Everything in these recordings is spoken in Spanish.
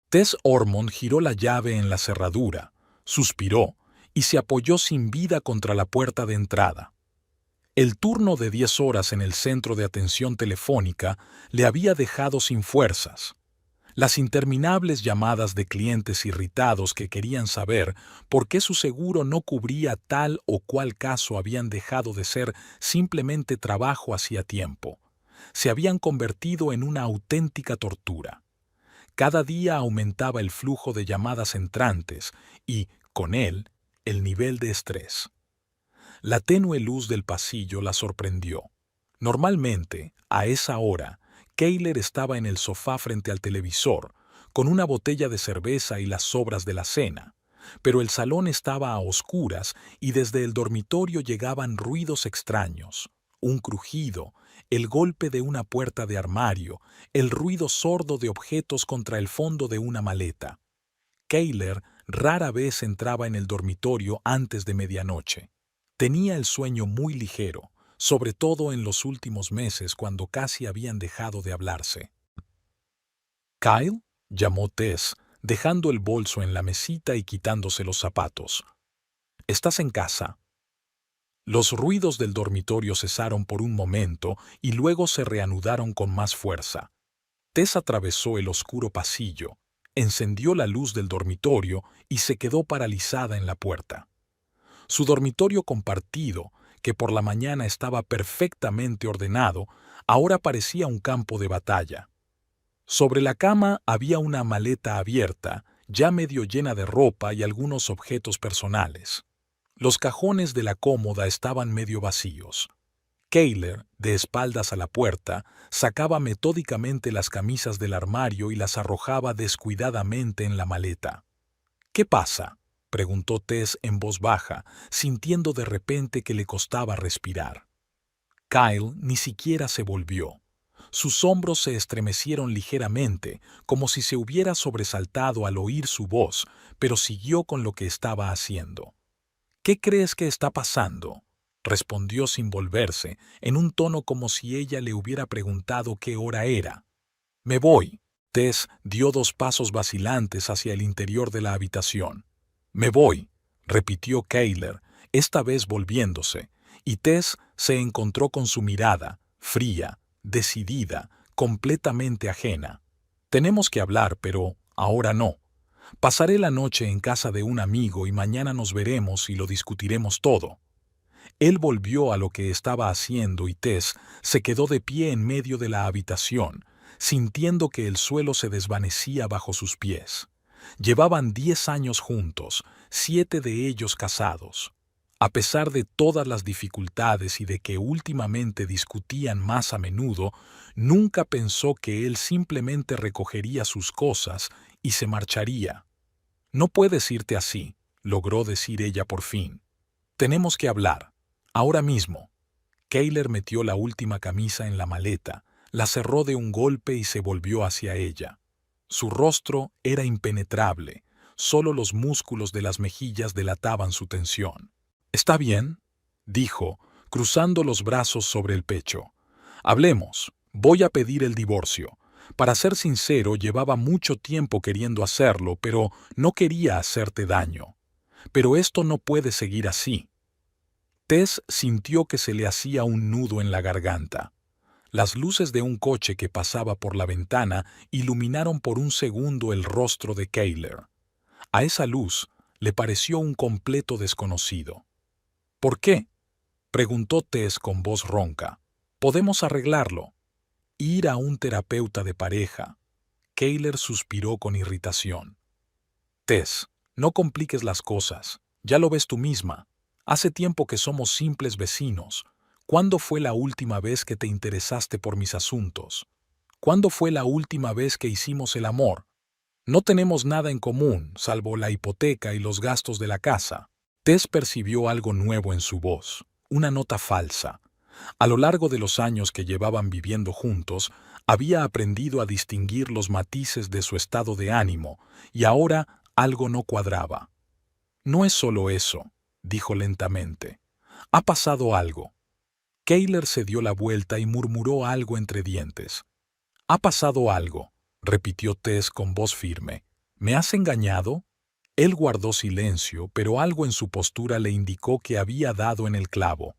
Tess Ormond giró la llave en la cerradura, suspiró y se apoyó sin vida contra la puerta de entrada. El turno de 10 horas en el centro de atención telefónica le había dejado sin fuerzas. Las interminables llamadas de clientes irritados que querían saber por qué su seguro no cubría tal o cual caso habían dejado de ser simplemente trabajo hacía tiempo. Se habían convertido en una auténtica tortura. Cada día aumentaba el flujo de llamadas entrantes y, con él, el nivel de estrés. La tenue luz del pasillo la sorprendió. Normalmente, a esa hora, Kayler estaba en el sofá frente al televisor, con una botella de cerveza y las sobras de la cena, pero el salón estaba a oscuras y desde el dormitorio llegaban ruidos extraños, un crujido, el golpe de una puerta de armario, el ruido sordo de objetos contra el fondo de una maleta. Kayler rara vez entraba en el dormitorio antes de medianoche. Tenía el sueño muy ligero, sobre todo en los últimos meses cuando casi habían dejado de hablarse. «Kyle», llamó Tess, dejando el bolso en la mesita y quitándose los zapatos. «¿Estás en casa?» Los ruidos del dormitorio cesaron por un momento y luego se reanudaron con más fuerza. Tess atravesó el oscuro pasillo, encendió la luz del dormitorio y se quedó paralizada en la puerta. Su dormitorio compartido, que por la mañana estaba perfectamente ordenado, ahora parecía un campo de batalla. Sobre la cama había una maleta abierta, ya medio llena de ropa y algunos objetos personales. Los cajones de la cómoda estaban medio vacíos. Kayler, de espaldas a la puerta, sacaba metódicamente las camisas del armario y las arrojaba descuidadamente en la maleta. «¿Qué pasa?», preguntó Tess en voz baja, sintiendo de repente que le costaba respirar. Kyle ni siquiera se volvió. Sus hombros se estremecieron ligeramente, como si se hubiera sobresaltado al oír su voz, pero siguió con lo que estaba haciendo. «¿Qué crees que está pasando?», respondió sin volverse, en un tono como si ella le hubiera preguntado qué hora era. «Me voy». Tess dio 2 pasos vacilantes hacia el interior de la habitación. «Me voy», repitió Kayler, esta vez volviéndose, y Tess se encontró con su mirada, fría, decidida, completamente ajena. «Tenemos que hablar, pero ahora no. Pasaré la noche en casa de un amigo y mañana nos veremos y lo discutiremos todo». Él volvió a lo que estaba haciendo y Tess se quedó de pie en medio de la habitación, sintiendo que el suelo se desvanecía bajo sus pies. Llevaban 10 años juntos, 7 de ellos casados. A pesar de todas las dificultades y de que últimamente discutían más a menudo, nunca pensó que él simplemente recogería sus cosas y se marcharía. «No puedes irte así», logró decir ella por fin. «Tenemos que hablar. Ahora mismo». Kayler metió la última camisa en la maleta, la cerró de un golpe y se volvió hacia ella. Su rostro era impenetrable, solo los músculos de las mejillas delataban su tensión. «¿Está bien?», dijo, cruzando los brazos sobre el pecho. «Hablemos. Voy a pedir el divorcio. Para ser sincero, llevaba mucho tiempo queriendo hacerlo, pero no quería hacerte daño. Pero esto no puede seguir así». Tess sintió que se le hacía un nudo en la garganta. Las luces de un coche que pasaba por la ventana iluminaron por un segundo el rostro de Kayler. A esa luz le pareció un completo desconocido. «¿Por qué?», preguntó Tess con voz ronca. «Podemos arreglarlo». «Ir a un terapeuta de pareja». Kayler suspiró con irritación. «Tess, no compliques las cosas. Ya lo ves tú misma. Hace tiempo que somos simples vecinos. ¿Cuándo fue la última vez que te interesaste por mis asuntos? ¿Cuándo fue la última vez que hicimos el amor? No tenemos nada en común, salvo la hipoteca y los gastos de la casa». Tess percibió algo nuevo en su voz, una nota falsa. A lo largo de los años que llevaban viviendo juntos, había aprendido a distinguir los matices de su estado de ánimo, y ahora algo no cuadraba. «No es solo eso», dijo lentamente. «Ha pasado algo». Kayler se dio la vuelta y murmuró algo entre dientes. «Ha pasado algo», repitió Tess con voz firme. ¿Me has engañado? Él guardó silencio, pero algo en su postura le indicó que había dado en el clavo.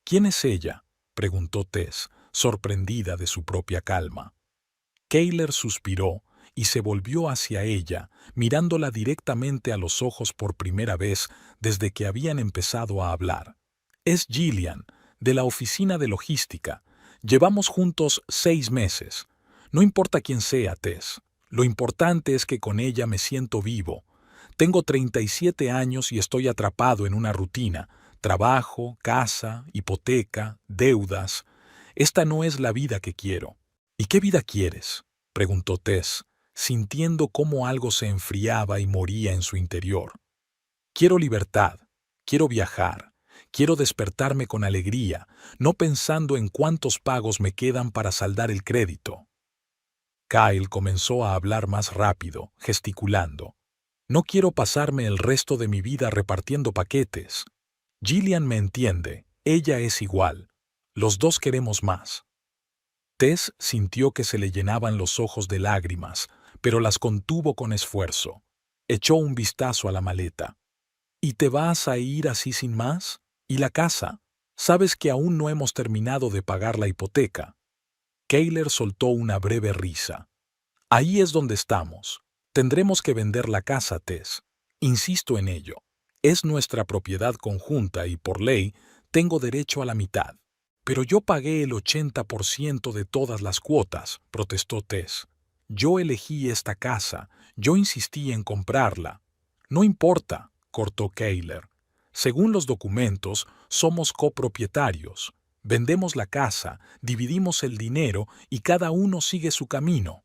¿Quién es ella?, preguntó Tess, sorprendida de su propia calma. Kayler suspiró y se volvió hacia ella, mirándola directamente a los ojos por primera vez desde que habían empezado a hablar. Es Gillian, de la oficina de logística. Llevamos juntos 6 meses. No importa quién sea, Tess. Lo importante es que con ella me siento vivo. Tengo 37 años y estoy atrapado en una rutina. Trabajo, casa, hipoteca, deudas. Esta no es la vida que quiero. ¿Y qué vida quieres?, preguntó Tess, sintiendo cómo algo se enfriaba y moría en su interior. Quiero libertad, quiero viajar, quiero despertarme con alegría, no pensando en cuántos pagos me quedan para saldar el crédito. Kyle comenzó a hablar más rápido, gesticulando. No quiero pasarme el resto de mi vida repartiendo paquetes. Gillian me entiende, ella es igual. Los dos queremos más. Tess sintió que se le llenaban los ojos de lágrimas, pero las contuvo con esfuerzo. Echó un vistazo a la maleta. ¿Y te vas a ir así sin más? ¿Y la casa? Sabes que aún no hemos terminado de pagar la hipoteca. Kayler soltó una breve risa. Ahí es donde estamos. Tendremos que vender la casa, Tess. Insisto en ello. Es nuestra propiedad conjunta y, por ley, tengo derecho a la mitad. Pero yo pagué el 80% de todas las cuotas, protestó Tess. Yo elegí esta casa, yo insistí en comprarla. No importa, cortó Kayler. Según los documentos, somos copropietarios. Vendemos la casa, dividimos el dinero y cada uno sigue su camino.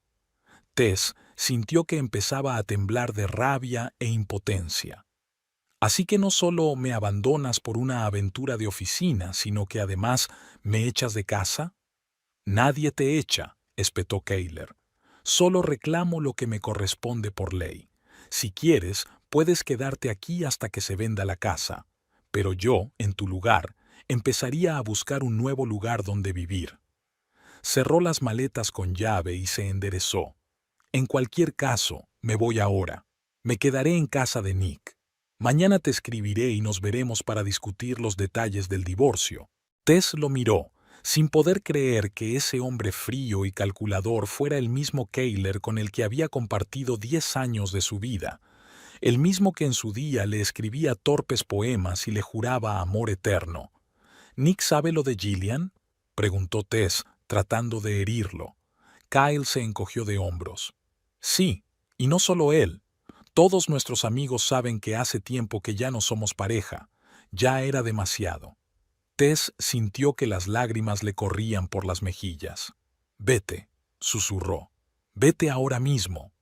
Tess sintió que empezaba a temblar de rabia e impotencia. Así que no solo me abandonas por una aventura de oficina, sino que además me echas de casa. Nadie te echa, espetó Kayler. Solo reclamo lo que me corresponde por ley. Si quieres, puedes quedarte aquí hasta que se venda la casa. Pero yo, en tu lugar, empezaría a buscar un nuevo lugar donde vivir. Cerró las maletas con llave y se enderezó. En cualquier caso, me voy ahora. Me quedaré en casa de Nick. Mañana te escribiré y nos veremos para discutir los detalles del divorcio. Tess lo miró, sin poder creer que ese hombre frío y calculador fuera el mismo Kayler con el que había compartido 10 años de su vida, el mismo que en su día le escribía torpes poemas y le juraba amor eterno. ¿Nick sabe lo de Gillian?, preguntó Tess, tratando de herirlo. Kyle se encogió de hombros. Sí, y no solo él. Todos nuestros amigos saben que hace tiempo que ya no somos pareja. Ya era demasiado. Tess sintió que las lágrimas le corrían por las mejillas. Vete, susurró. Vete ahora mismo.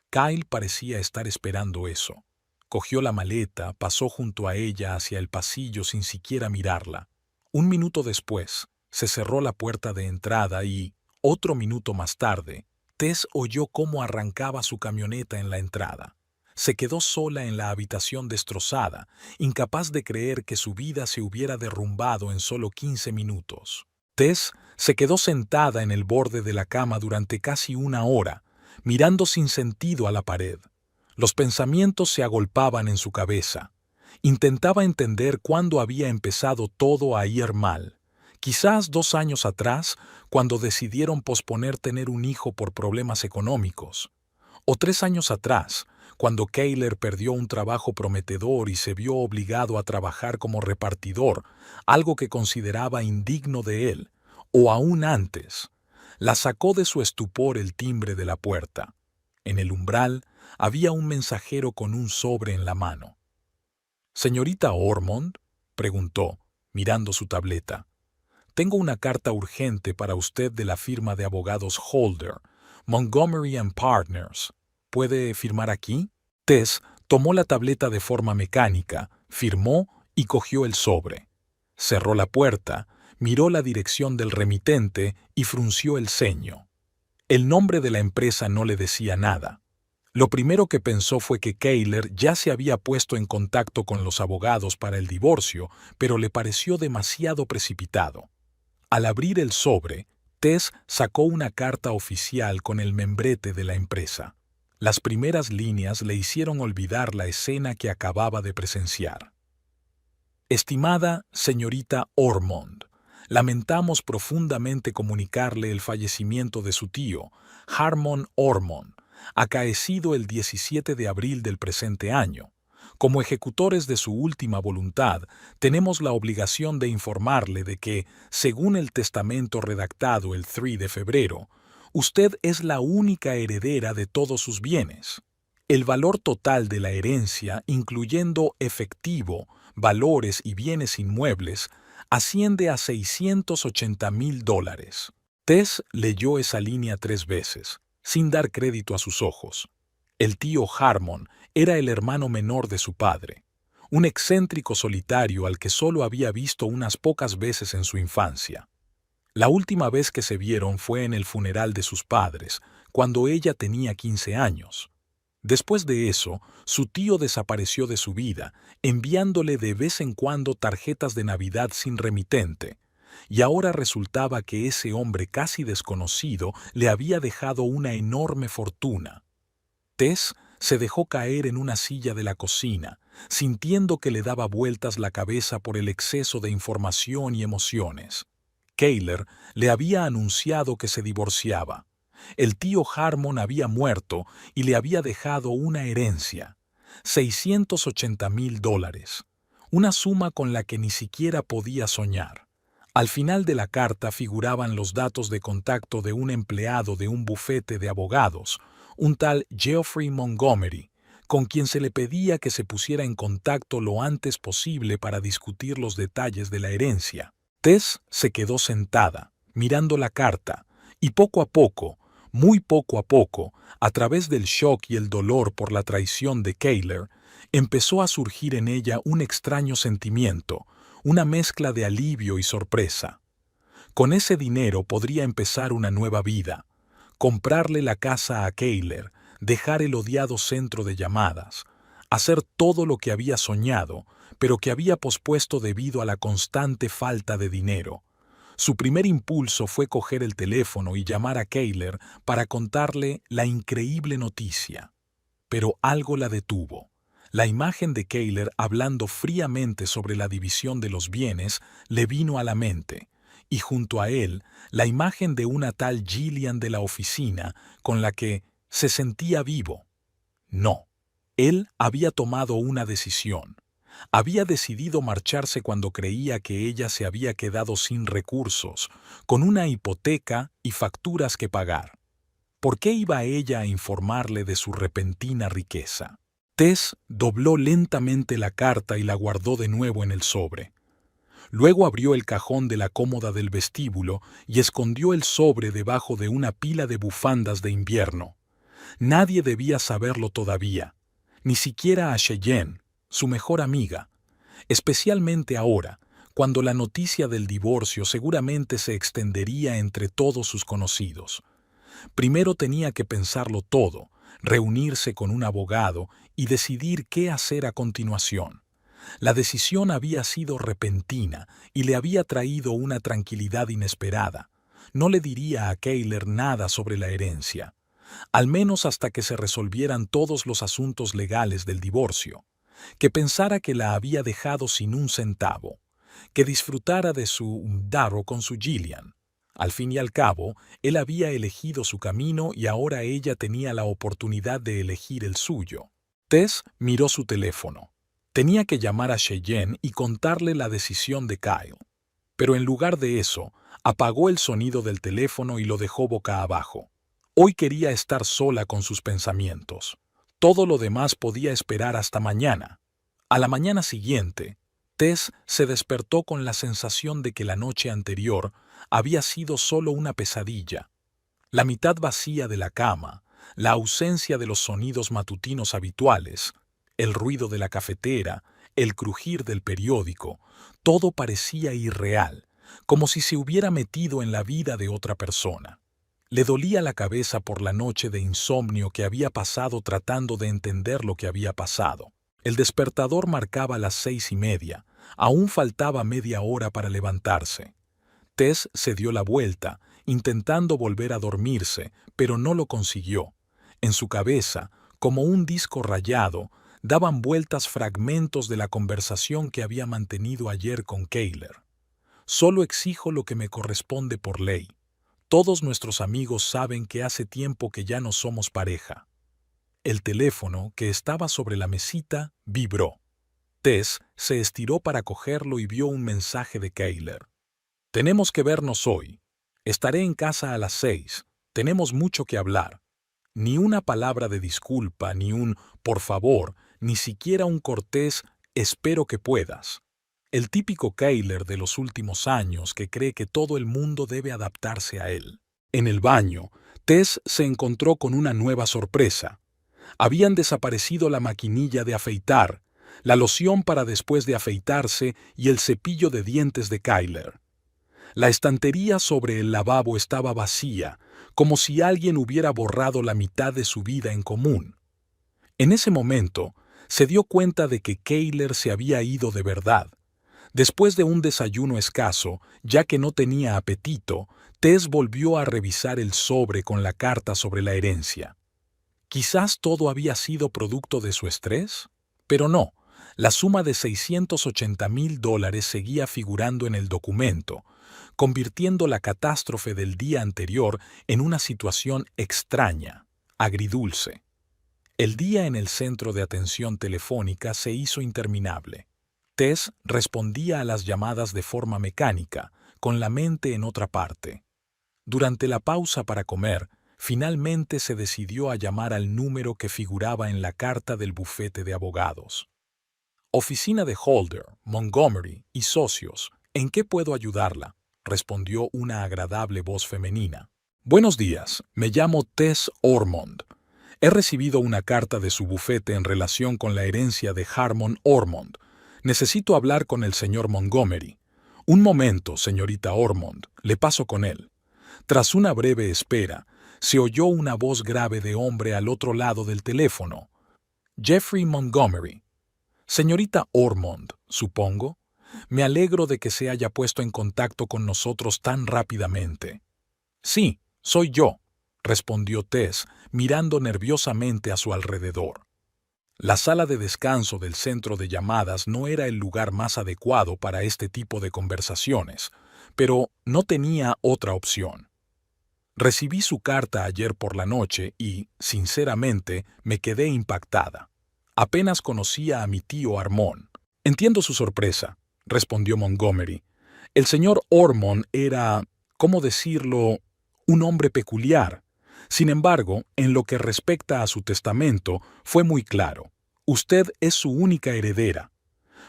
Kyle parecía estar esperando eso. Cogió la maleta, pasó junto a ella hacia el pasillo sin siquiera mirarla. Un minuto después, se cerró la puerta de entrada y, otro minuto más tarde, Tess oyó cómo arrancaba su camioneta en la entrada. Se quedó sola en la habitación destrozada, incapaz de creer que su vida se hubiera derrumbado en solo 15 minutos. Tess se quedó sentada en el borde de la cama durante casi una hora, mirando sin sentido a la pared. Los pensamientos se agolpaban en su cabeza. Intentaba entender cuándo había empezado todo a ir mal. Quizás 2 años atrás, cuando decidieron posponer tener un hijo por problemas económicos. O 3 años atrás, cuando Kayler perdió un trabajo prometedor y se vio obligado a trabajar como repartidor, algo que consideraba indigno de él. O aún antes. La sacó de su estupor el timbre de la puerta. En el umbral había un mensajero con un sobre en la mano. «¿Señorita Ormond?», preguntó, mirando su tableta. «Tengo una carta urgente para usted de la firma de abogados Holder, Montgomery & Partners. ¿Puede firmar aquí?». Tess tomó la tableta de forma mecánica, firmó y cogió el sobre. Cerró la puerta, miró la dirección del remitente y frunció el ceño. El nombre de la empresa no le decía nada. Lo primero que pensó fue que Kayler ya se había puesto en contacto con los abogados para el divorcio, pero le pareció demasiado precipitado. Al abrir el sobre, Tess sacó una carta oficial con el membrete de la empresa. Las primeras líneas le hicieron olvidar la escena que acababa de presenciar. Estimada señorita Ormond, lamentamos profundamente comunicarle el fallecimiento de su tío, Harmon Ormond, acaecido el 17 de abril del presente año. Como ejecutores de su última voluntad, tenemos la obligación de informarle de que, según el testamento redactado el 3 de febrero, usted es la única heredera de todos sus bienes. El valor total de la herencia, incluyendo efectivo, valores y bienes inmuebles, asciende a $680,000. Tess leyó esa línea 3 veces, sin dar crédito a sus ojos. El tío Harmon era el hermano menor de su padre, un excéntrico solitario al que solo había visto unas pocas veces en su infancia. La última vez que se vieron fue en el funeral de sus padres, cuando ella tenía 15 años. Después de eso, su tío desapareció de su vida, enviándole de vez en cuando tarjetas de Navidad sin remitente, y ahora resultaba que ese hombre casi desconocido le había dejado una enorme fortuna. Tess se dejó caer en una silla de la cocina, sintiendo que le daba vueltas la cabeza por el exceso de información y emociones. Kayler le había anunciado que se divorciaba. El tío Harmon había muerto y le había dejado una herencia, $680,000, una suma con la que ni siquiera podía soñar. Al final de la carta figuraban los datos de contacto de un empleado de un bufete de abogados, un tal Geoffrey Montgomery, con quien se le pedía que se pusiera en contacto lo antes posible para discutir los detalles de la herencia. Tess se quedó sentada, mirando la carta, y poco a poco, muy poco a poco, a través del shock y el dolor por la traición de Kayler, empezó a surgir en ella un extraño sentimiento, una mezcla de alivio y sorpresa. Con ese dinero podría empezar una nueva vida, comprarle la casa a Kayler, dejar el odiado centro de llamadas, hacer todo lo que había soñado, pero que había pospuesto debido a la constante falta de dinero. Su primer impulso fue coger el teléfono y llamar a Kayler para contarle la increíble noticia. Pero algo la detuvo. La imagen de Kayler hablando fríamente sobre la división de los bienes le vino a la mente, y junto a él, la imagen de una tal Gillian de la oficina con la que se sentía vivo. No, él había tomado una decisión. Había decidido marcharse cuando creía que ella se había quedado sin recursos, con una hipoteca y facturas que pagar. ¿Por qué iba ella a informarle de su repentina riqueza? Tess dobló lentamente la carta y la guardó de nuevo en el sobre. Luego abrió el cajón de la cómoda del vestíbulo y escondió el sobre debajo de una pila de bufandas de invierno. Nadie debía saberlo todavía, ni siquiera a Cheyenne, su mejor amiga, especialmente ahora, cuando la noticia del divorcio seguramente se extendería entre todos sus conocidos. Primero tenía que pensarlo todo, reunirse con un abogado y decidir qué hacer a continuación. La decisión había sido repentina y le había traído una tranquilidad inesperada. No le diría a Kayler nada sobre la herencia, al menos hasta que se resolvieran todos los asuntos legales del divorcio. Que pensara que la había dejado sin un centavo, que disfrutara de su daro con su Gillian. Al fin y al cabo, él había elegido su camino y ahora ella tenía la oportunidad de elegir el suyo. Tess miró su teléfono. Tenía que llamar a Cheyenne y contarle la decisión de Kyle. Pero en lugar de eso, apagó el sonido del teléfono y lo dejó boca abajo. Hoy quería estar sola con sus pensamientos. Todo lo demás podía esperar hasta mañana. A la mañana siguiente, Tess se despertó con la sensación de que la noche anterior había sido solo una pesadilla. La mitad vacía de la cama, la ausencia de los sonidos matutinos habituales, el ruido de la cafetera, el crujir del periódico, todo parecía irreal, como si se hubiera metido en la vida de otra persona. Le dolía la cabeza por la noche de insomnio que había pasado tratando de entender lo que había pasado. El despertador marcaba las 6:30. Aún faltaba media hora para levantarse. Tess se dio la vuelta, intentando volver a dormirse, pero no lo consiguió. En su cabeza, como un disco rayado, daban vueltas fragmentos de la conversación que había mantenido ayer con Kayler. Solo exijo lo que me corresponde por ley. Todos nuestros amigos saben que hace tiempo que ya no somos pareja. El teléfono, que estaba sobre la mesita, vibró. Tess se estiró para cogerlo y vio un mensaje de Kayler. Tenemos que vernos hoy. Estaré en casa a las 6. Tenemos mucho que hablar. Ni una palabra de disculpa, ni un por favor, ni siquiera un cortés espero que puedas. El típico Kayler de los últimos años que cree que todo el mundo debe adaptarse a él. En el baño, Tess se encontró con una nueva sorpresa. Habían desaparecido la maquinilla de afeitar, la loción para después de afeitarse y el cepillo de dientes de Kayler. La estantería sobre el lavabo estaba vacía, como si alguien hubiera borrado la mitad de su vida en común. En ese momento, se dio cuenta de que Kayler se había ido de verdad. Después de un desayuno escaso, ya que no tenía apetito, Tess volvió a revisar el sobre con la carta sobre la herencia. Quizás todo había sido producto de su estrés, pero no. La suma de $680,000 seguía figurando en el documento, convirtiendo la catástrofe del día anterior en una situación extraña, agridulce. El día en el centro de atención telefónica se hizo interminable. Tess respondía a las llamadas de forma mecánica, con la mente en otra parte. Durante la pausa para comer, finalmente se decidió a llamar al número que figuraba en la carta del bufete de abogados. Oficina de Holder, Montgomery y socios, ¿en qué puedo ayudarla?, respondió una agradable voz femenina. Buenos días, me llamo Tess Ormond. He recibido una carta de su bufete en relación con la herencia de Harmon Ormond. Necesito hablar con el señor Montgomery. Un momento, señorita Ormond, le paso con él. Tras una breve espera, se oyó una voz grave de hombre al otro lado del teléfono. Jeffrey Montgomery. Señorita Ormond, supongo. Me alegro de que se haya puesto en contacto con nosotros tan rápidamente. Sí, soy yo, respondió Tess, mirando nerviosamente a su alrededor. La sala de descanso del centro de llamadas no era el lugar más adecuado para este tipo de conversaciones, pero no tenía otra opción. Recibí su carta ayer por la noche y, sinceramente, me quedé impactada. Apenas conocía a mi tío Armón. Entiendo su sorpresa, respondió Montgomery. El señor Ormond era, ¿cómo decirlo?, un hombre peculiar. Sin embargo, en lo que respecta a su testamento, fue muy claro. Usted es su única heredera.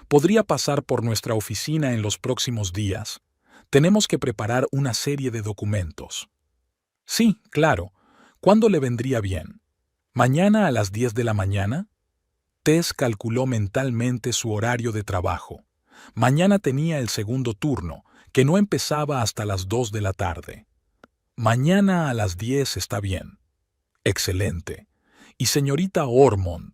¿Podría pasar por nuestra oficina en los próximos días? Tenemos que preparar una serie de documentos. Sí, claro. ¿Cuándo le vendría bien? ¿Mañana a las 10 de la mañana? Tess calculó mentalmente su horario de trabajo. Mañana tenía el segundo turno, que no empezaba hasta las 2 de la tarde. Mañana a las 10 está bien. Excelente. Y señorita Ormond,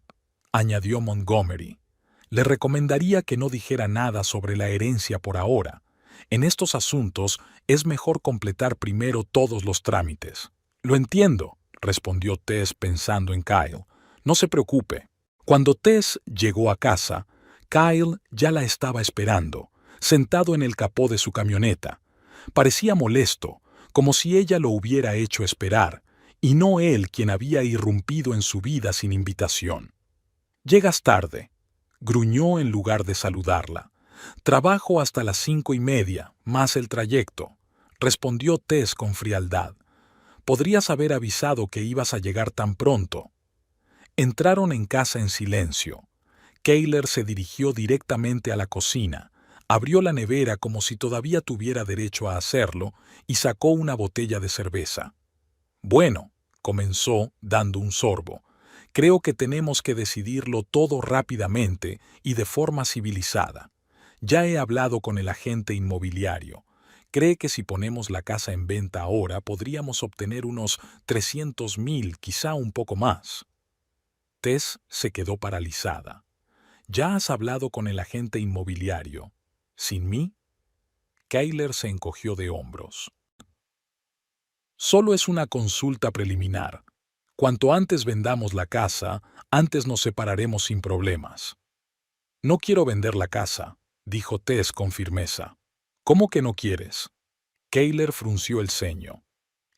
añadió Montgomery, le recomendaría que no dijera nada sobre la herencia por ahora. En estos asuntos es mejor completar primero todos los trámites. Lo entiendo, respondió Tess pensando en Kyle. No se preocupe. Cuando Tess llegó a casa, Kyle ya la estaba esperando, sentado en el capó de su camioneta. Parecía molesto, como si ella lo hubiera hecho esperar, y no él quien había irrumpido en su vida sin invitación. «Llegas tarde», gruñó en lugar de saludarla. «Trabajo hasta las 5:30, más el trayecto», respondió Tess con frialdad. «Podrías haber avisado que ibas a llegar tan pronto». Entraron en casa en silencio. Kayler se dirigió directamente a la cocina, abrió la nevera como si todavía tuviera derecho a hacerlo y sacó una botella de cerveza. «Bueno», comenzó dando un sorbo, «creo que tenemos que decidirlo todo rápidamente y de forma civilizada. Ya he hablado con el agente inmobiliario. Cree que si ponemos la casa en venta ahora podríamos obtener unos 300,000, quizá un poco más». Tess se quedó paralizada. «¿Ya has hablado con el agente inmobiliario? ¿Sin mí?» Kayler se encogió de hombros. «Solo es una consulta preliminar. Cuanto antes vendamos la casa, antes nos separaremos sin problemas. No quiero vender la casa, dijo Tess con firmeza. ¿Cómo que no quieres? Kayler frunció el ceño.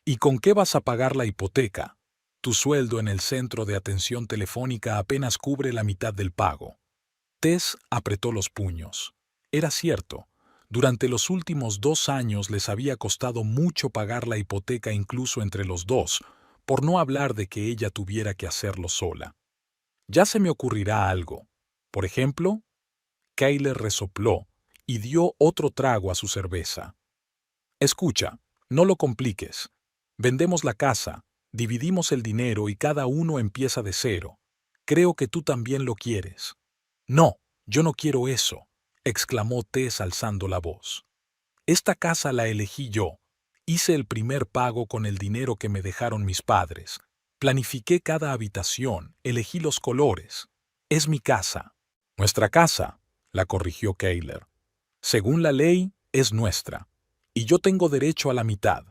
¿Y con qué vas a pagar la hipoteca? Tu sueldo en el centro de atención telefónica apenas cubre la mitad del pago. Tess apretó los puños. Era cierto. Durante los últimos 2 años les había costado mucho pagar la hipoteca incluso entre los dos, por no hablar de que ella tuviera que hacerlo sola. Ya se me ocurrirá algo. Por ejemplo, Kayler resopló y dio otro trago a su cerveza. Escucha, no lo compliques. Vendemos la casa, dividimos el dinero y cada uno empieza de cero. Creo que tú también lo quieres. No, yo no quiero eso, exclamó Tess alzando la voz. Esta casa la elegí yo. Hice el primer pago con el dinero que me dejaron mis padres. Planifiqué cada habitación, elegí los colores. Es mi casa. Nuestra casa, la corrigió Kayler. Según la ley, es nuestra. Y yo tengo derecho a la mitad.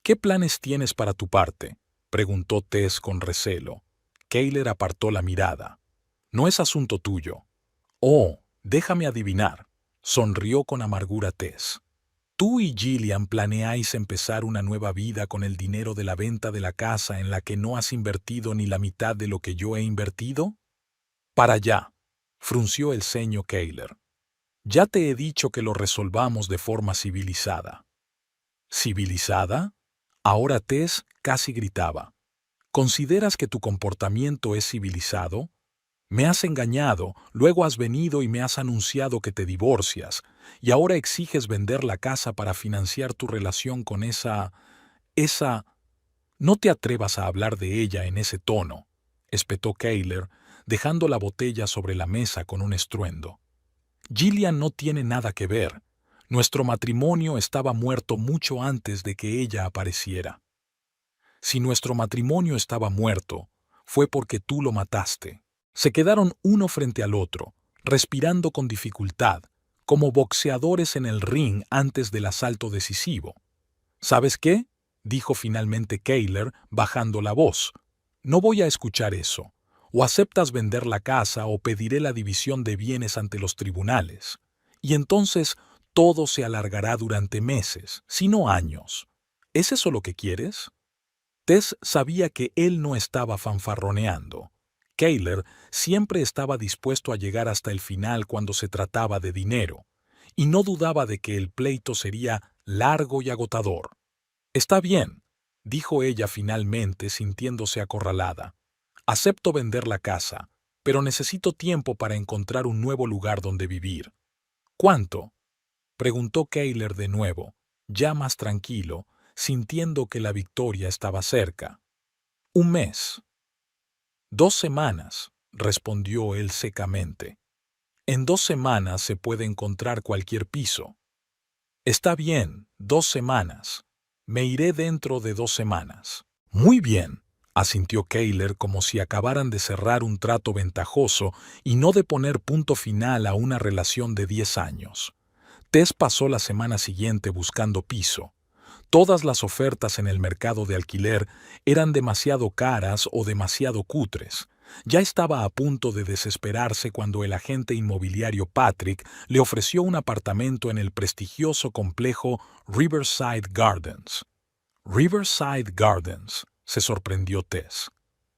¿Qué planes tienes para tu parte?, preguntó Tess con recelo. Kayler apartó la mirada. No es asunto tuyo. Oh, déjame adivinar, sonrió con amargura Tess. Tú y Gillian planeáis empezar una nueva vida con el dinero de la venta de la casa en la que no has invertido ni la mitad de lo que yo he invertido. Para allá, frunció el ceño Kayler. Ya te he dicho que lo resolvamos de forma civilizada. ¿Civilizada? Ahora Tess casi gritaba. ¿Consideras que tu comportamiento es civilizado? Me has engañado, luego has venido y me has anunciado que te divorcias, y ahora exiges vender la casa para financiar tu relación con esa... No te atrevas a hablar de ella en ese tono, espetó Kayler, dejando la botella sobre la mesa con un estruendo. Gillian no tiene nada que ver. Nuestro matrimonio estaba muerto mucho antes de que ella apareciera. Si nuestro matrimonio estaba muerto, fue porque tú lo mataste. Se quedaron uno frente al otro, respirando con dificultad, como boxeadores en el ring antes del asalto decisivo. ¿Sabes qué?, dijo finalmente Kayler, bajando la voz. No voy a escuchar eso. O aceptas vender la casa o pediré la división de bienes ante los tribunales. Y entonces todo se alargará durante meses, si no años. ¿Es eso lo que quieres? Tess sabía que él no estaba fanfarroneando. Kayler siempre estaba dispuesto a llegar hasta el final cuando se trataba de dinero, y no dudaba de que el pleito sería largo y agotador. Está bien, dijo ella finalmente sintiéndose acorralada. Acepto vender la casa, pero necesito tiempo para encontrar un nuevo lugar donde vivir. ¿Cuánto?, preguntó Kayler de nuevo, ya más tranquilo, sintiendo que la victoria estaba cerca. 1 mes. 2 semanas, respondió él secamente. En 2 semanas se puede encontrar cualquier piso. Está bien, 2 semanas. Me iré dentro de 2 semanas. Muy bien, asintió Kayler como si acabaran de cerrar un trato ventajoso y no de poner punto final a una relación de 10 años. Tess pasó la semana siguiente buscando piso. Todas las ofertas en el mercado de alquiler eran demasiado caras o demasiado cutres. Ya estaba a punto de desesperarse cuando el agente inmobiliario Patrick le ofreció un apartamento en el prestigioso complejo Riverside Gardens. Riverside Gardens, se sorprendió Tess.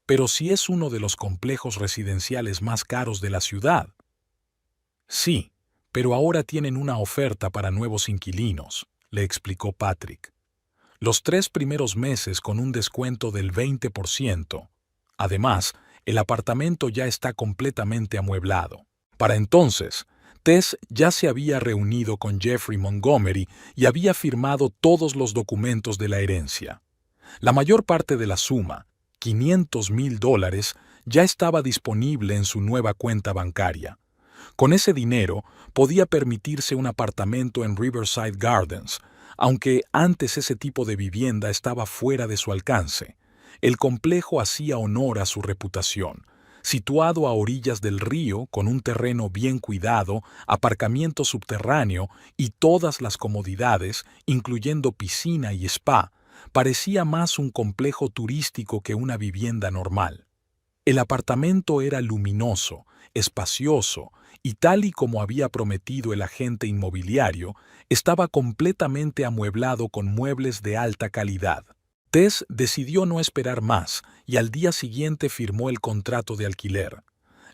Pero si es uno de los complejos residenciales más caros de la ciudad. Sí, pero ahora tienen una oferta para nuevos inquilinos, le explicó Patrick. Los 3 primeros meses con un descuento del 20%. Además, el apartamento ya está completamente amueblado. Para entonces, Tess ya se había reunido con Jeffrey Montgomery y había firmado todos los documentos de la herencia. La mayor parte de la suma, $500,000, ya estaba disponible en su nueva cuenta bancaria. Con ese dinero podía permitirse un apartamento en Riverside Gardens, aunque antes ese tipo de vivienda estaba fuera de su alcance. El complejo hacía honor a su reputación. Situado a orillas del río, con un terreno bien cuidado, aparcamiento subterráneo y todas las comodidades, incluyendo piscina y spa, Parecía más un complejo turístico que una vivienda normal. El apartamento era luminoso, espacioso y, tal y como había prometido el agente inmobiliario, estaba completamente amueblado con muebles de alta calidad. Tess decidió no esperar más y al día siguiente firmó el contrato de alquiler.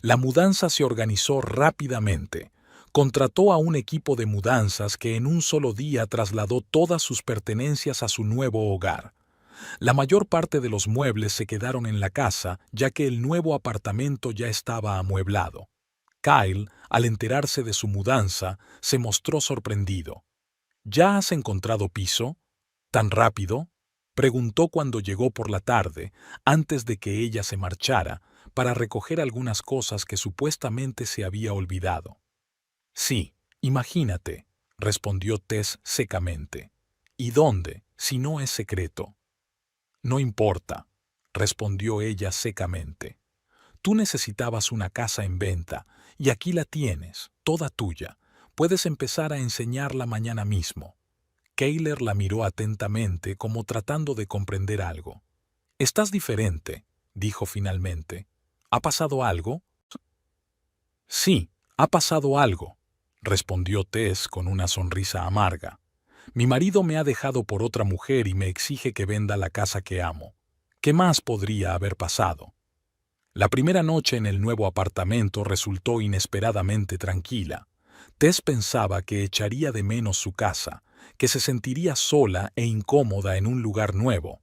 La mudanza se organizó rápidamente. Contrató a un equipo de mudanzas que en un solo día trasladó todas sus pertenencias a su nuevo hogar. La mayor parte de los muebles se quedaron en la casa, ya que el nuevo apartamento ya estaba amueblado. Kyle, al enterarse de su mudanza, se mostró sorprendido. ¿Ya has encontrado piso? ¿Tan rápido?, preguntó cuando llegó por la tarde, antes de que ella se marchara, para recoger algunas cosas que supuestamente se había olvidado. Sí, imagínate, respondió Tess secamente. ¿Y dónde, si no es secreto? No importa, respondió ella secamente. Tú necesitabas una casa en venta, y aquí la tienes, toda tuya. Puedes empezar a enseñarla mañana mismo. Kayler la miró atentamente, como tratando de comprender algo. Estás diferente, dijo finalmente. ¿Ha pasado algo? Sí, ha pasado algo, respondió Tess con una sonrisa amarga. Mi marido me ha dejado por otra mujer y me exige que venda la casa que amo. ¿Qué más podría haber pasado? La primera noche en el nuevo apartamento resultó inesperadamente tranquila. Tess pensaba que echaría de menos su casa, que se sentiría sola e incómoda en un lugar nuevo,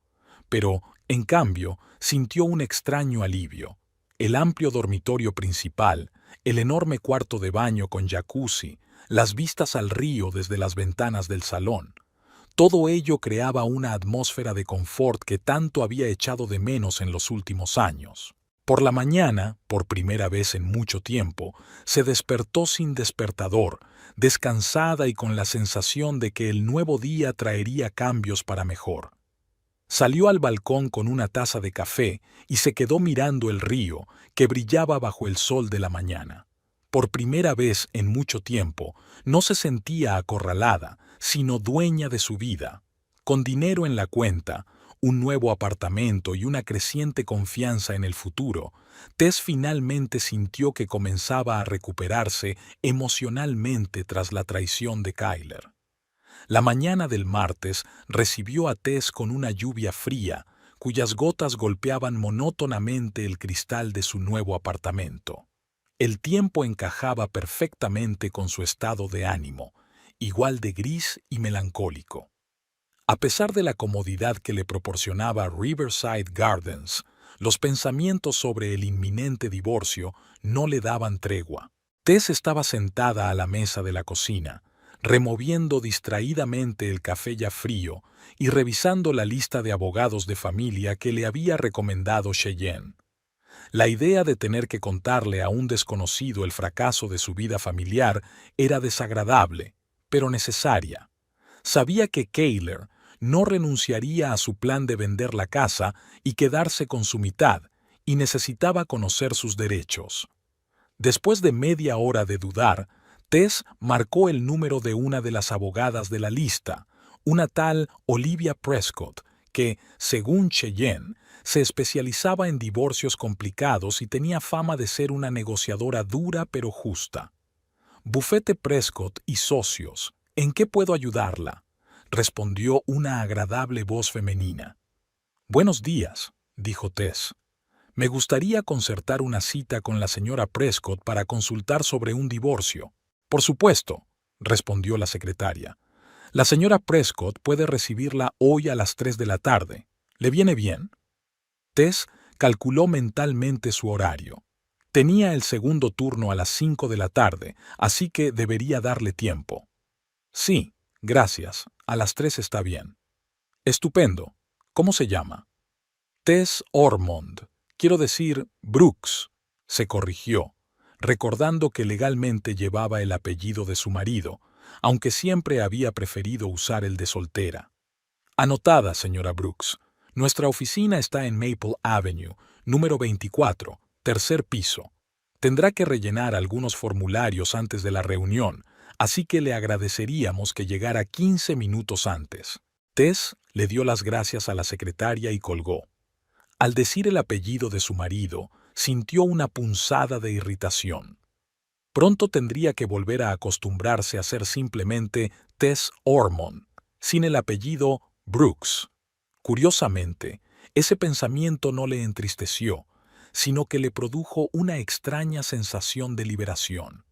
pero, en cambio, sintió un extraño alivio. El amplio dormitorio principal, el enorme cuarto de baño con jacuzzi, las vistas al río desde las ventanas del salón. Todo ello creaba una atmósfera de confort que tanto había echado de menos en los últimos años. Por la mañana, por primera vez en mucho tiempo, se despertó sin despertador, descansada y con la sensación de que el nuevo día traería cambios para mejor. Salió al balcón con una taza de café y se quedó mirando el río que brillaba bajo el sol de la mañana. Por primera vez en mucho tiempo, no se sentía acorralada, sino dueña de su vida. Con dinero en la cuenta, un nuevo apartamento y una creciente confianza en el futuro, Tess finalmente sintió que comenzaba a recuperarse emocionalmente tras la traición de Kyler. La mañana del martes recibió a Tess con una lluvia fría, cuyas gotas golpeaban monótonamente el cristal de su nuevo apartamento. El tiempo encajaba perfectamente con su estado de ánimo, igual de gris y melancólico. A pesar de la comodidad que le proporcionaba Riverside Gardens, los pensamientos sobre el inminente divorcio no le daban tregua. Tess estaba sentada a la mesa de la cocina, removiendo distraídamente el café ya frío y revisando la lista de abogados de familia que le había recomendado Cheyenne. La idea de tener que contarle a un desconocido el fracaso de su vida familiar era desagradable, pero necesaria. Sabía que Kayler no renunciaría a su plan de vender la casa y quedarse con su mitad, y necesitaba conocer sus derechos. Después de media hora de dudar, Tess marcó el número de una de las abogadas de la lista, una tal Olivia Prescott, que, según Cheyenne, se especializaba en divorcios complicados y tenía fama de ser una negociadora dura pero justa. Bufete Prescott y socios, ¿en qué puedo ayudarla?, respondió una agradable voz femenina. Buenos días, dijo Tess. Me gustaría concertar una cita con la señora Prescott para consultar sobre un divorcio. Por supuesto, respondió la secretaria. La señora Prescott puede recibirla hoy a las 3 de la tarde. ¿Le viene bien? Tess calculó mentalmente su horario. Tenía el segundo turno a las 5 de la tarde, así que debería darle tiempo. Sí, gracias. A las 3 está bien. Estupendo. ¿Cómo se llama? Tess Ormond. Quiero decir Brooks, se corrigió, recordando que legalmente llevaba el apellido de su marido, aunque siempre había preferido usar el de soltera. Anotada, señora Brooks. Nuestra oficina está en Maple Avenue, número 24, tercer piso. Tendrá que rellenar algunos formularios antes de la reunión, así que le agradeceríamos que llegara 15 minutos antes. Tess Le dio las gracias a la secretaria y colgó. Al decir el apellido de su marido, sintió una punzada de irritación. Pronto tendría que volver a acostumbrarse a ser simplemente Tess Ormond, sin el apellido Brooks. Curiosamente, ese pensamiento no le entristeció, sino que le produjo una extraña sensación de liberación.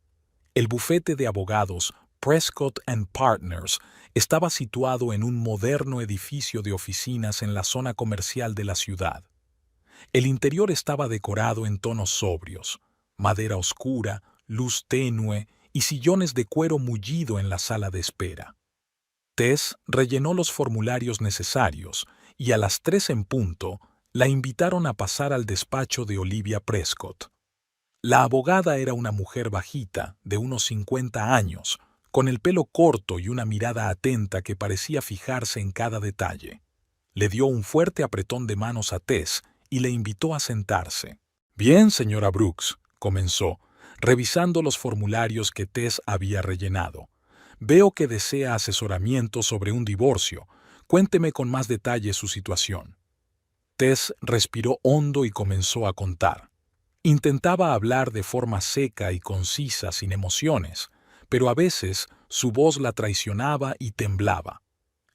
El bufete de abogados Prescott and Partners estaba situado en un moderno edificio de oficinas en la zona comercial de la ciudad. El interior estaba decorado en tonos sobrios, madera oscura, luz tenue y sillones de cuero mullido en la sala de espera. Tess rellenó los formularios necesarios y a las 3 en punto la invitaron a pasar al despacho de Olivia Prescott. La abogada era una mujer bajita, de unos 50 años, con el pelo corto y una mirada atenta que parecía fijarse en cada detalle. Le dio un fuerte apretón de manos a Tess y le invitó a sentarse. «Bien, señora Brooks», comenzó, revisando los formularios que Tess había rellenado. «Veo que desea asesoramiento sobre un divorcio. Cuénteme con más detalle su situación». Tess respiró hondo y comenzó a contar. Intentaba hablar de forma seca y concisa, sin emociones, pero a veces su voz la traicionaba y temblaba.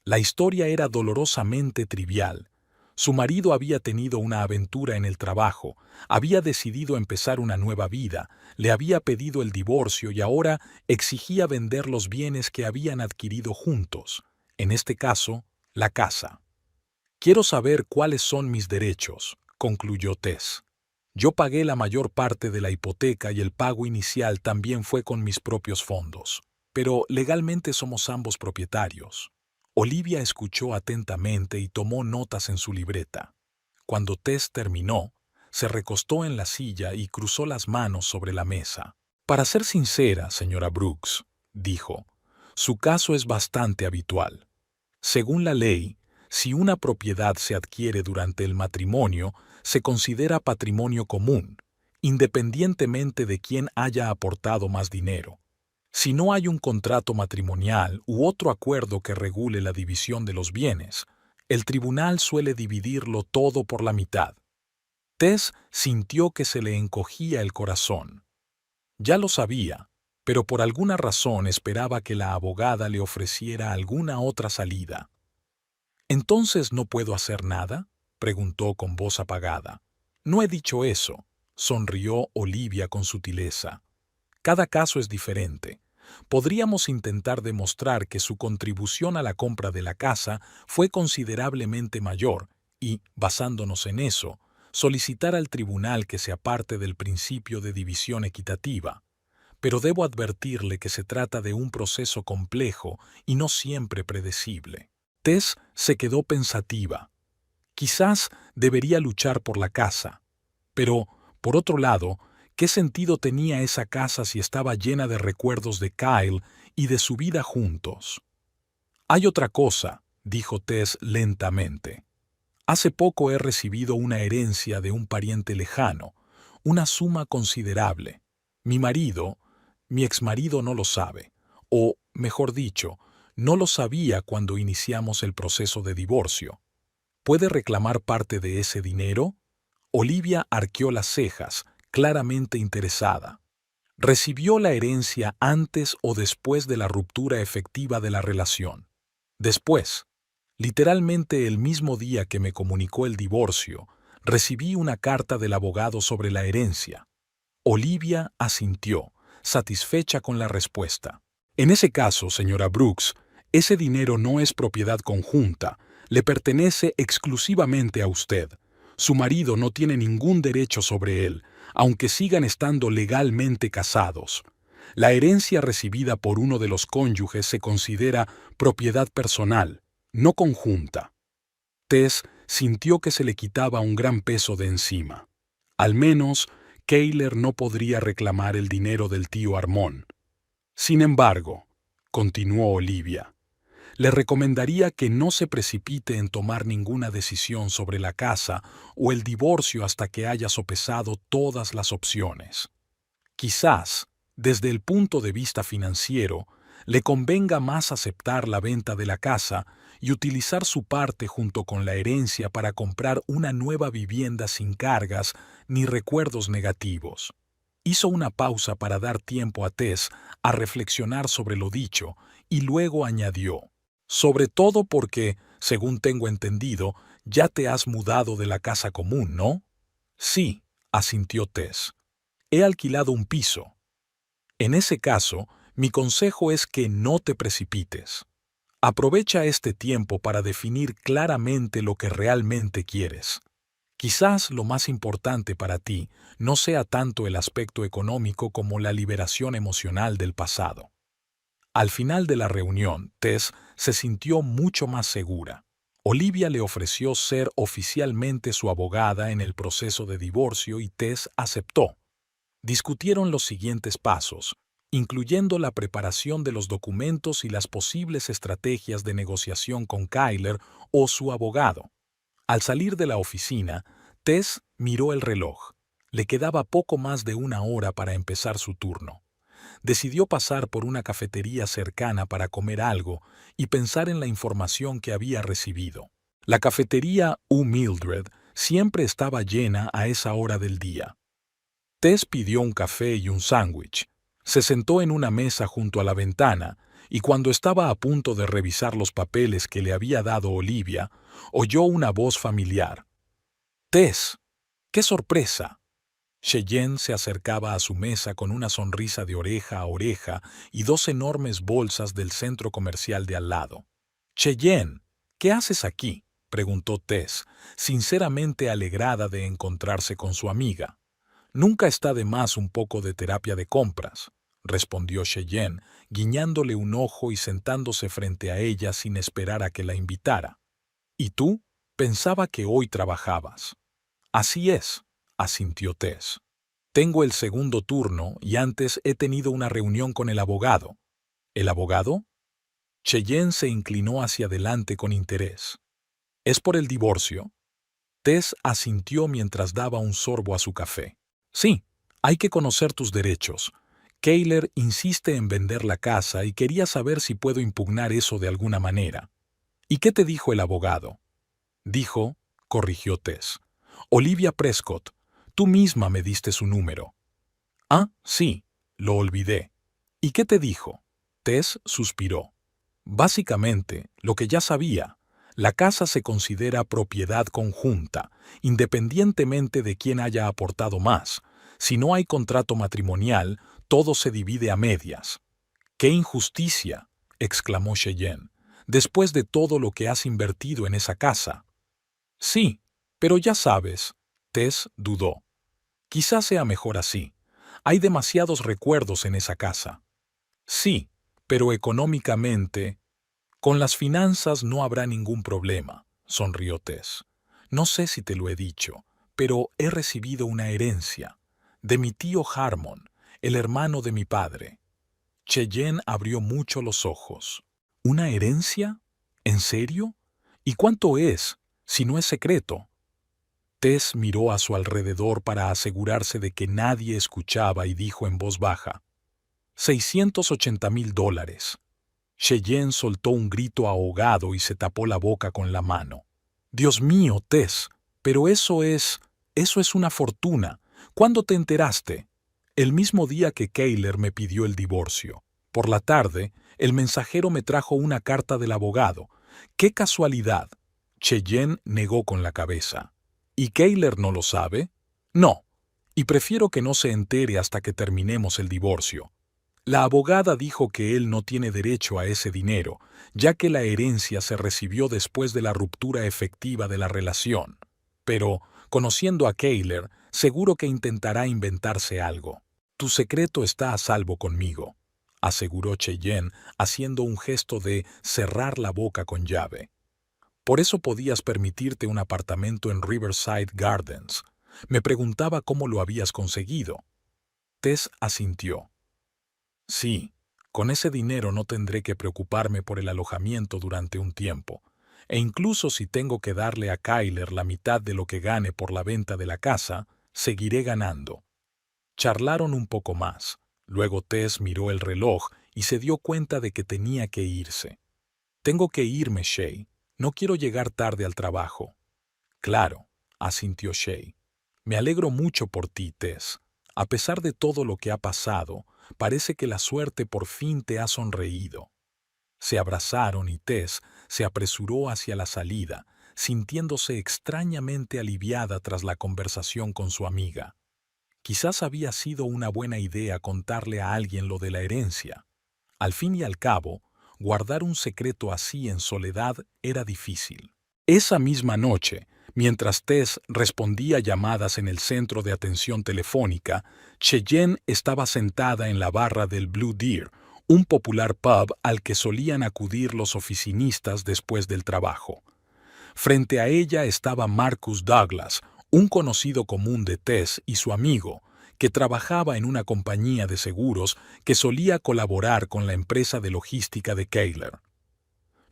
La historia era dolorosamente trivial. Su marido había tenido una aventura en el trabajo, había decidido empezar una nueva vida, le había pedido el divorcio y ahora exigía vender los bienes que habían adquirido juntos, en este caso, la casa. «Quiero saber cuáles son mis derechos», concluyó Tess. «Yo pagué la mayor parte de la hipoteca y el pago inicial también fue con mis propios fondos. Pero legalmente somos ambos propietarios». Olivia escuchó atentamente y tomó notas en su libreta. Cuando Tess terminó, se recostó en la silla y cruzó las manos sobre la mesa. «Para ser sincera, señora Brooks», dijo, «su caso es bastante habitual. Según la ley, si una propiedad se adquiere durante el matrimonio, se considera patrimonio común, independientemente de quién haya aportado más dinero. Si no hay un contrato matrimonial u otro acuerdo que regule la división de los bienes, el tribunal suele dividirlo todo por la mitad». Tess sintió que se le encogía el corazón. Ya lo sabía, pero por alguna razón esperaba que la abogada le ofreciera alguna otra salida. «¿Entonces no puedo hacer nada?», preguntó con voz apagada. «No he dicho eso», sonrió Olivia con sutileza. «Cada caso es diferente. Podríamos intentar demostrar que su contribución a la compra de la casa fue considerablemente mayor y, basándonos en eso, solicitar al tribunal que se aparte del principio de división equitativa. Pero debo advertirle que se trata de un proceso complejo y no siempre predecible». Tess se quedó pensativa. Quizás debería luchar por la casa. Pero, por otro lado, ¿qué sentido tenía esa casa si estaba llena de recuerdos de Kyle y de su vida juntos? «Hay otra cosa», dijo Tess lentamente. «Hace poco he recibido una herencia de un pariente lejano, una suma considerable. Mi exmarido no lo sabe, o, mejor dicho, no lo sabía cuando iniciamos el proceso de divorcio. ¿Puede reclamar parte de ese dinero?». Olivia arqueó las cejas, claramente interesada. «¿Recibió la herencia antes o después de la ruptura efectiva de la relación?». «Después. Literalmente el mismo día que me comunicó el divorcio, recibí una carta del abogado sobre la herencia». Olivia asintió, satisfecha con la respuesta. «En ese caso, señora Brooks, ese dinero no es propiedad conjunta, le pertenece exclusivamente a usted. Su marido no tiene ningún derecho sobre él, aunque sigan estando legalmente casados. La herencia recibida por uno de los cónyuges se considera propiedad personal, no conjunta». Tess sintió que se le quitaba un gran peso de encima. Al menos, Kayler no podría reclamar el dinero del tío Armond. «Sin embargo», continuó Olivia, «le recomendaría que no se precipite en tomar ninguna decisión sobre la casa o el divorcio hasta que haya sopesado todas las opciones. Quizás, desde el punto de vista financiero, le convenga más aceptar la venta de la casa y utilizar su parte junto con la herencia para comprar una nueva vivienda sin cargas ni recuerdos negativos. Hizo una pausa para dar tiempo a Tess a reflexionar sobre lo dicho y luego añadió, sobre todo porque, según tengo entendido, ya te has mudado de la casa común, ¿no? Sí, asintió Tess. He alquilado un piso. En ese caso, mi consejo es que no te precipites. Aprovecha este tiempo para definir claramente lo que realmente quieres. Quizás lo más importante para ti no sea tanto el aspecto económico como la liberación emocional del pasado. Al final de la reunión, Tess se sintió mucho más segura. Olivia le ofreció ser oficialmente su abogada en el proceso de divorcio y Tess aceptó. Discutieron los siguientes pasos, incluyendo la preparación de los documentos y las posibles estrategias de negociación con Kyler o su abogado. Al salir de la oficina, Tess miró el reloj. Le quedaba poco más de una hora para empezar su turno. Decidió pasar por una cafetería cercana para comer algo y pensar en la información que había recibido. La cafetería U. Mildred siempre estaba llena a esa hora del día. Tess pidió un café y un sándwich. Se sentó en una mesa junto a la ventana y cuando estaba a punto de revisar los papeles que le había dado Olivia, oyó una voz familiar. «Tess, qué sorpresa». Cheyenne se acercaba a su mesa con una sonrisa de oreja a oreja y dos enormes bolsas del centro comercial de al lado. «Cheyenne, ¿qué haces aquí?», preguntó Tess, sinceramente alegrada de encontrarse con su amiga. «Nunca está de más un poco de terapia de compras», respondió Cheyenne, guiñándole un ojo y sentándose frente a ella sin esperar a que la invitara. «¿Y tú? Pensaba que hoy trabajabas». «Así es», asintió Tess. «Tengo el segundo turno y antes he tenido una reunión con el abogado». «¿El abogado?». Cheyenne se inclinó hacia adelante con interés. «¿Es por el divorcio?». Tess asintió mientras daba un sorbo a su café. «Sí, hay que conocer tus derechos. Kyler insiste en vender la casa y quería saber si puedo impugnar eso de alguna manera». «¿Y qué te dijo el abogado?». «Dijo», corrigió Tess, «Olivia Prescott. Tú misma me diste su número». «Ah, sí, lo olvidé». «¿Y qué te dijo?». Tess suspiró. «Básicamente, lo que ya sabía. La casa se considera propiedad conjunta, independientemente de quién haya aportado más. Si no hay contrato matrimonial, todo se divide a medias». «¡Qué injusticia!», exclamó Cheyenne, «después de todo lo que has invertido en esa casa». «Sí, pero ya sabes», Tess dudó. «Quizás sea mejor así. Hay demasiados recuerdos en esa casa». «Sí, pero económicamente, con las finanzas no habrá ningún problema», sonrió Tess. «No sé si te lo he dicho, pero he recibido una herencia de mi tío Harmon, el hermano de mi padre». Cheyenne abrió mucho los ojos. «¿Una herencia? ¿En serio? ¿Y cuánto es, si no es secreto?». Tess miró a su alrededor para asegurarse de que nadie escuchaba y dijo en voz baja, $680,000. Cheyenne soltó un grito ahogado y se tapó la boca con la mano. «Dios mío, Tess, pero eso es una fortuna. ¿Cuándo te enteraste?» «El mismo día que Kyler me pidió el divorcio. Por la tarde, el mensajero me trajo una carta del abogado. ¡Qué casualidad!». Cheyenne negó con la cabeza. «¿Y Kyler no lo sabe?». «No, y prefiero que no se entere hasta que terminemos el divorcio». La abogada dijo que él no tiene derecho a ese dinero, ya que la herencia se recibió después de la ruptura efectiva de la relación. Pero, conociendo a Kyler, seguro que intentará inventarse algo. «Tu secreto está a salvo conmigo», aseguró Cheyenne, haciendo un gesto de cerrar la boca con llave. «Por eso podías permitirte un apartamento en Riverside Gardens. Me preguntaba cómo lo habías conseguido». Tess asintió. «Sí, con ese dinero no tendré que preocuparme por el alojamiento durante un tiempo, e incluso si tengo que darle a Kyler la mitad de lo que gane por la venta de la casa, seguiré ganando». Charlaron un poco más. Luego Tess miró el reloj y se dio cuenta de que tenía que irse. «Tengo que irme, Shay. No quiero llegar tarde al trabajo». «Claro», asintió Shay. «Me alegro mucho por ti, Tess. A pesar de todo lo que ha pasado, parece que la suerte por fin te ha sonreído». Se abrazaron y Tess se apresuró hacia la salida, sintiéndose extrañamente aliviada tras la conversación con su amiga. Quizás había sido una buena idea contarle a alguien lo de la herencia. Al fin y al cabo, guardar un secreto así en soledad era difícil. Esa misma noche, mientras Tess respondía llamadas en el centro de atención telefónica, Cheyenne estaba sentada en la barra del Blue Deer, un popular pub al que solían acudir los oficinistas después del trabajo. Frente a ella estaba Marcus Douglas, un conocido común de Tess y su amigo, que trabajaba en una compañía de seguros que solía colaborar con la empresa de logística de Kayler.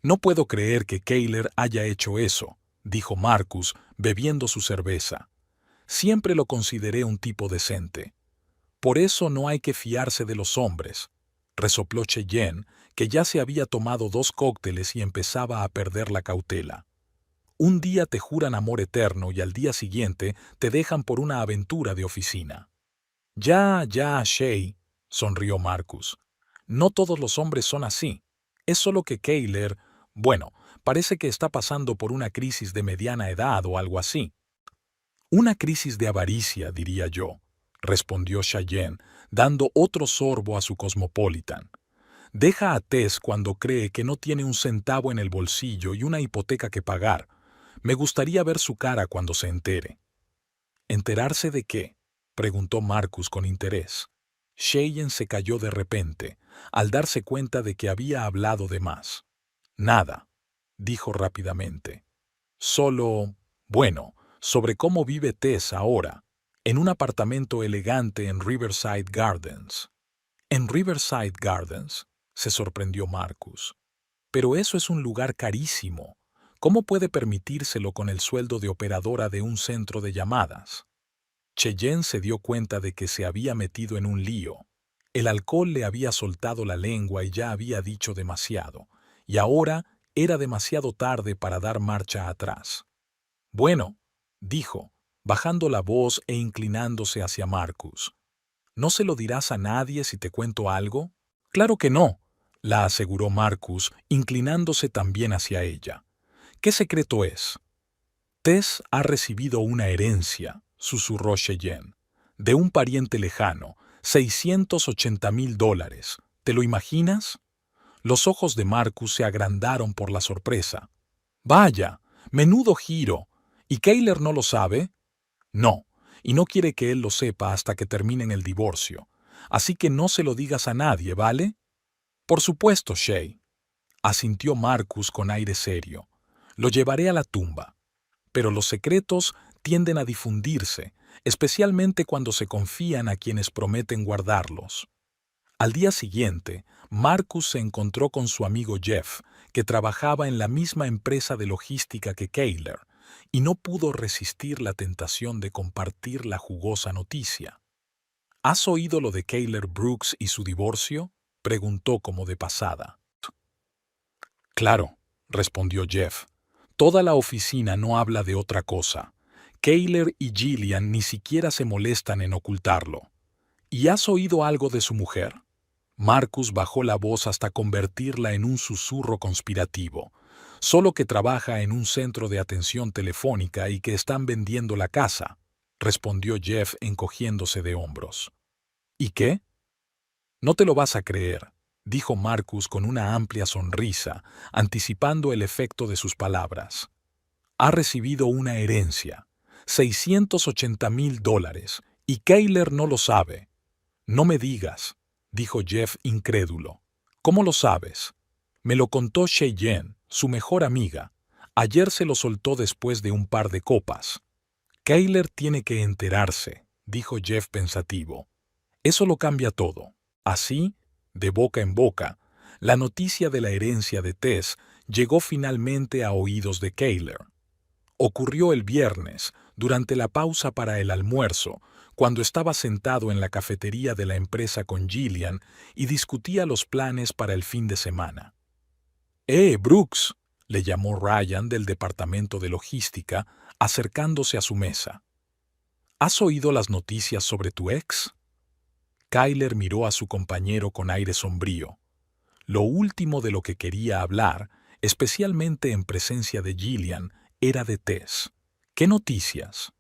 «No puedo creer que Kayler haya hecho eso», dijo Marcus, bebiendo su cerveza. «Siempre lo consideré un tipo decente. Por eso no hay que fiarse de los hombres», resopló Cheyenne, que ya se había tomado 2 cócteles y empezaba a perder la cautela. «Un día te juran amor eterno y al día siguiente te dejan por una aventura de oficina». «Ya, Shay», sonrió Marcus. «No todos los hombres son así. Es solo que Kayler, bueno, parece que está pasando por una crisis de mediana edad o algo así». «Una crisis de avaricia, diría yo», respondió Cheyenne, dando otro sorbo a su Cosmopolitan. «Deja a Tess cuando cree que no tiene un centavo en el bolsillo y una hipoteca que pagar. Me gustaría ver su cara cuando se entere». «¿Enterarse de qué?», preguntó Marcus con interés. Cheyenne se calló de repente, al darse cuenta de que había hablado de más. «Nada», dijo rápidamente. «Solo, bueno, sobre cómo vive Tess ahora, en un apartamento elegante en Riverside Gardens». «¿En Riverside Gardens?», se sorprendió Marcus. «Pero eso es un lugar carísimo. ¿Cómo puede permitírselo con el sueldo de operadora de un centro de llamadas?» Cheyenne se dio cuenta de que se había metido en un lío. El alcohol le había soltado la lengua y ya había dicho demasiado, y ahora era demasiado tarde para dar marcha atrás. «Bueno», dijo, bajando la voz e inclinándose hacia Marcus. «¿No se lo dirás a nadie si te cuento algo?» «Claro que no», la aseguró Marcus, inclinándose también hacia ella. «¿Qué secreto es?» «Tess ha recibido una herencia», susurró Cheyenne, «de un pariente lejano, $680,000. ¿Te lo imaginas?» Los ojos de Marcus se agrandaron por la sorpresa. «Vaya, menudo giro. ¿Y Kayler no lo sabe?» «No, y no quiere que él lo sepa hasta que terminen el divorcio. Así que no se lo digas a nadie, ¿vale?» «Por supuesto, Shay», asintió Marcus con aire serio. «Lo llevaré a la tumba. Pero los secretos tienden a difundirse, especialmente cuando se confían a quienes prometen guardarlos». Al día siguiente, Marcus se encontró con su amigo Jeff, que trabajaba en la misma empresa de logística que Kayler, y no pudo resistir la tentación de compartir la jugosa noticia. «¿Has oído lo de Kayler Brooks y su divorcio?», preguntó como de pasada. «Claro», respondió Jeff. «Toda la oficina no habla de otra cosa. Kayler y Gillian ni siquiera se molestan en ocultarlo». «¿Y has oído algo de su mujer?». Marcus bajó la voz hasta convertirla en un susurro conspirativo. «Solo que trabaja en un centro de atención telefónica y que están vendiendo la casa», respondió Jeff encogiéndose de hombros. «¿Y qué?». «No te lo vas a creer», dijo Marcus con una amplia sonrisa, anticipando el efecto de sus palabras. «Ha recibido una herencia, $680,000, y Kayler no lo sabe». «No me digas», dijo Jeff incrédulo. «¿Cómo lo sabes?». «Me lo contó Cheyenne, su mejor amiga. Ayer se lo soltó después de un par de copas». «Kayler tiene que enterarse», dijo Jeff pensativo. «Eso lo cambia todo». Así, de boca en boca, la noticia de la herencia de Tess llegó finalmente a oídos de Kayler. Ocurrió el viernes, durante la pausa para el almuerzo, cuando estaba sentado en la cafetería de la empresa con Gillian y discutía los planes para el fin de semana. Brooks, le llamó Ryan del departamento de logística, acercándose a su mesa. ¿Has oído las noticias sobre tu ex? Kyler miró a su compañero con aire sombrío. Lo último de lo que quería hablar, especialmente en presencia de Gillian, era de Tess. ¿Qué noticias?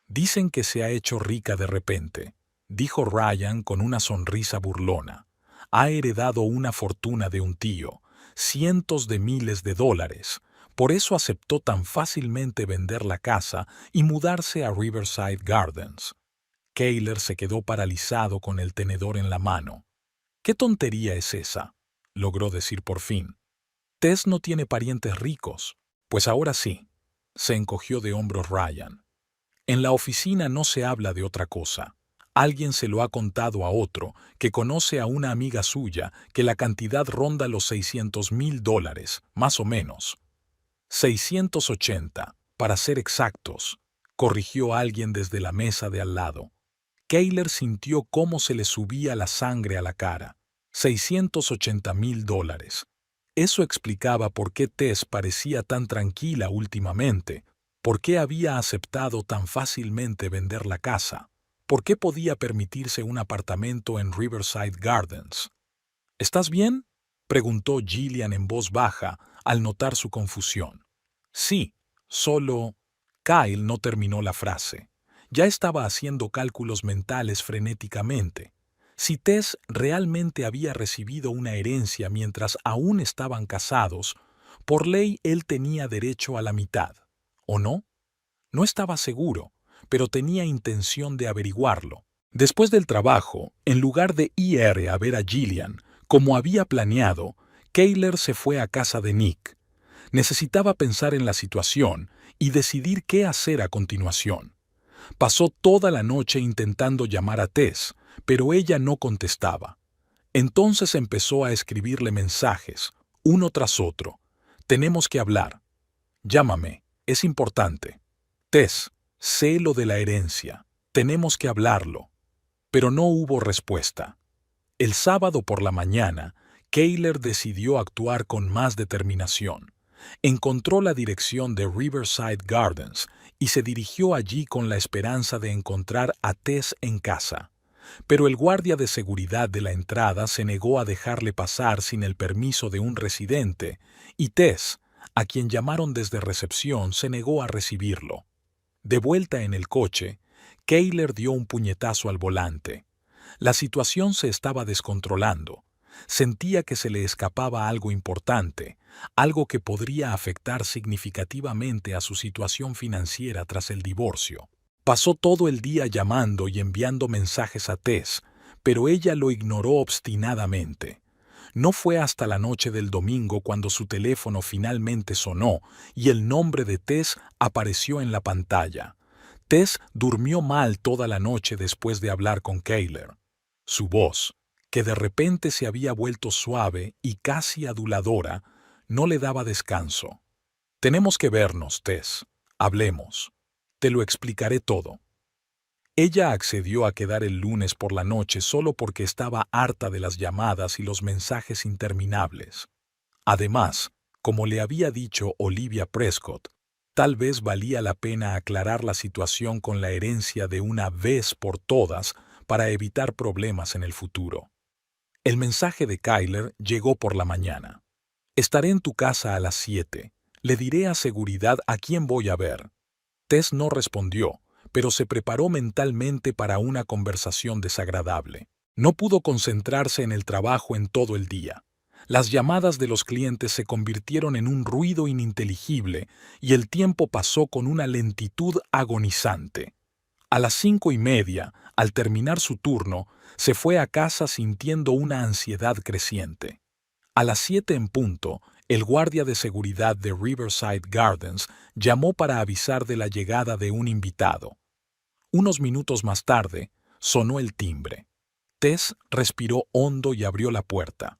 Dicen que se ha hecho rica de repente, dijo Ryan con una sonrisa burlona. Ha heredado una fortuna de un tío, cientos de miles de dólares. Por eso aceptó tan fácilmente vender la casa y mudarse a Riverside Gardens. Kyler se quedó paralizado con el tenedor en la mano. ¿Qué tontería es esa?, logró decir por fin. Tess no tiene parientes ricos. Pues ahora sí, se encogió de hombros Ryan. En la oficina no se habla de otra cosa. Alguien se lo ha contado a otro, que conoce a una amiga suya, que la cantidad ronda los $600,000, más o menos. 680, para ser exactos, corrigió alguien desde la mesa de al lado. Kyler sintió cómo se le subía la sangre a la cara. $680,000. Eso explicaba por qué Tess parecía tan tranquila últimamente, por qué había aceptado tan fácilmente vender la casa, por qué podía permitirse un apartamento en Riverside Gardens. ¿Estás bien?, preguntó Gillian en voz baja al notar su confusión. Sí, solo... Kyle no terminó la frase. Ya estaba haciendo cálculos mentales frenéticamente. Si Tess realmente había recibido una herencia mientras aún estaban casados, por ley él tenía derecho a la mitad, ¿o no? No estaba seguro, pero tenía intención de averiguarlo. Después del trabajo, en lugar de ir a ver a Gillian, como había planeado, Kyler se fue a casa de Nick. Necesitaba pensar en la situación y decidir qué hacer a continuación. Pasó toda la noche intentando llamar a Tess, pero ella no contestaba. Entonces empezó a escribirle mensajes, uno tras otro. Tenemos que hablar. Llámame, es importante. Tess, sé lo de la herencia. Tenemos que hablarlo. Pero no hubo respuesta. El sábado por la mañana, Kyler decidió actuar con más determinación. Encontró la dirección de Riverside Gardens y se dirigió allí con la esperanza de encontrar a Tess en casa. Pero el guardia de seguridad de la entrada se negó a dejarle pasar sin el permiso de un residente, y Tess, a quien llamaron desde recepción, se negó a recibirlo. De vuelta en el coche, Kyler dio un puñetazo al volante. La situación se estaba descontrolando. Sentía que se le escapaba algo importante, algo que podría afectar significativamente a su situación financiera tras el divorcio. Pasó todo el día llamando y enviando mensajes a Tess, pero ella lo ignoró obstinadamente. No fue hasta la noche del domingo cuando su teléfono finalmente sonó y el nombre de Tess apareció en la pantalla. Tess durmió mal toda la noche después de hablar con Kyler. Su voz, que de repente se había vuelto suave y casi aduladora, no le daba descanso. Tenemos que vernos, Tess. Hablemos. Te lo explicaré todo. Ella accedió a quedar el lunes por la noche solo porque estaba harta de las llamadas y los mensajes interminables. Además, como le había dicho Olivia Prescott, tal vez valía la pena aclarar la situación con la herencia de una vez por todas para evitar problemas en el futuro. El mensaje de Kyler llegó por la mañana. Estaré en tu casa a las 7. Le diré a seguridad a quién voy a ver. Tess no respondió, pero se preparó mentalmente para una conversación desagradable. No pudo concentrarse en el trabajo en todo el día. Las llamadas de los clientes se convirtieron en un ruido ininteligible y el tiempo pasó con una lentitud agonizante. A las 5:30, al terminar su turno, se fue a casa sintiendo una ansiedad creciente. A las 7 en punto, el guardia de seguridad de Riverside Gardens llamó para avisar de la llegada de un invitado. Unos minutos más tarde, sonó el timbre. Tess respiró hondo y abrió la puerta.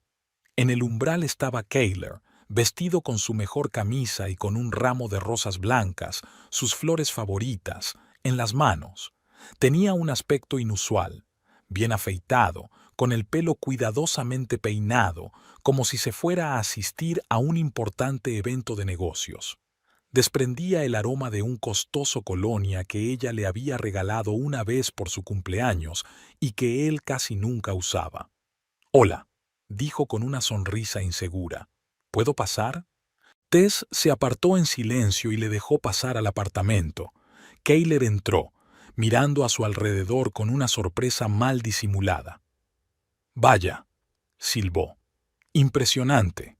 En el umbral estaba Kyler, vestido con su mejor camisa y con un ramo de rosas blancas, sus flores favoritas, en las manos. Tenía un aspecto inusual, bien afeitado, con el pelo cuidadosamente peinado, como si se fuera a asistir a un importante evento de negocios. Desprendía el aroma de un costoso colonia que ella le había regalado una vez por su cumpleaños y que él casi nunca usaba. «Hola», dijo con una sonrisa insegura. «¿Puedo pasar?» Tess se apartó en silencio y le dejó pasar al apartamento. Kayler entró, mirando a su alrededor con una sorpresa mal disimulada. «Vaya», silbó. «Impresionante».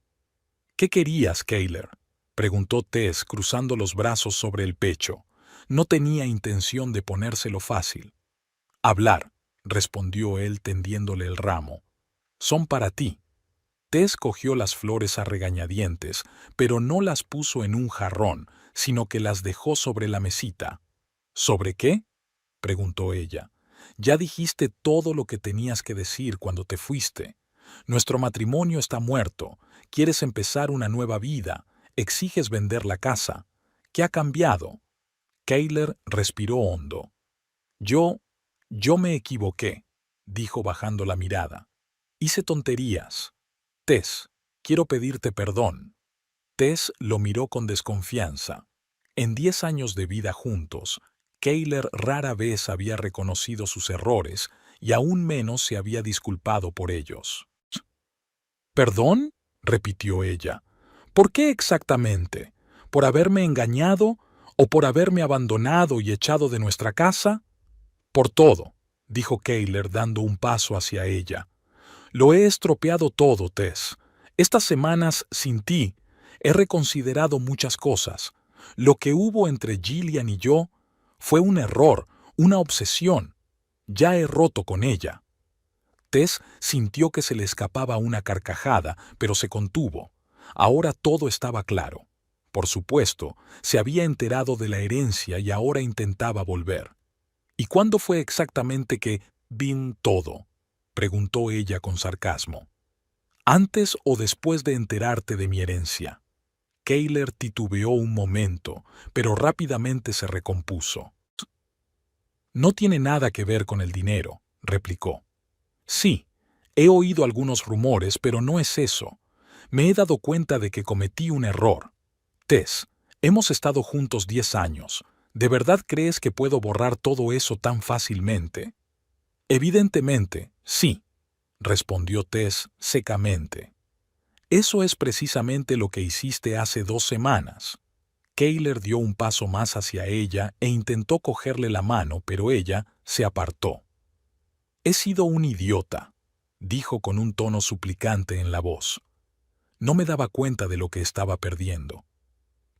«¿Qué querías, Kayler?», preguntó Tess cruzando los brazos sobre el pecho. No tenía intención de ponérselo fácil. «Hablar», respondió él tendiéndole el ramo. «Son para ti». Tess cogió las flores a regañadientes, pero no las puso en un jarrón, sino que las dejó sobre la mesita. «¿Sobre qué?», preguntó ella. «Ya dijiste todo lo que tenías que decir cuando te fuiste. Nuestro matrimonio está muerto. Quieres empezar una nueva vida. Exiges vender la casa. ¿Qué ha cambiado?» Kayler respiró hondo. Yo me equivoqué», dijo bajando la mirada. «Hice tonterías. Tess, quiero pedirte perdón». Tess lo miró con desconfianza. En 10 años de vida juntos, Kayler rara vez había reconocido sus errores y aún menos se había disculpado por ellos. «¿Perdón?», repitió ella. «¿Por qué exactamente? ¿Por haberme engañado o por haberme abandonado y echado de nuestra casa?» «Por todo», dijo Kayler dando un paso hacia ella. «Lo he estropeado todo, Tess. Estas semanas sin ti he reconsiderado muchas cosas. Lo que hubo entre Gillian y yo fue un error, una obsesión. Ya he roto con ella». Tess sintió que se le escapaba una carcajada, pero se contuvo. Ahora todo estaba claro. Por supuesto, se había enterado de la herencia y ahora intentaba volver. «¿Y cuándo fue exactamente que vi todo?», preguntó ella con sarcasmo. «¿Antes o después de enterarte de mi herencia?». Kayler titubeó un momento, pero rápidamente se recompuso. «No tiene nada que ver con el dinero», replicó. «Sí, he oído algunos rumores, pero no es eso. Me he dado cuenta de que cometí un error. Tess, hemos estado juntos 10 años. ¿De verdad crees que puedo borrar todo eso tan fácilmente?» «Evidentemente, sí», respondió Tess secamente. «Eso es precisamente lo que hiciste hace 2 semanas». Kayler dio un paso más hacia ella e intentó cogerle la mano, pero ella se apartó. «He sido un idiota», dijo con un tono suplicante en la voz. No me daba cuenta de lo que estaba perdiendo.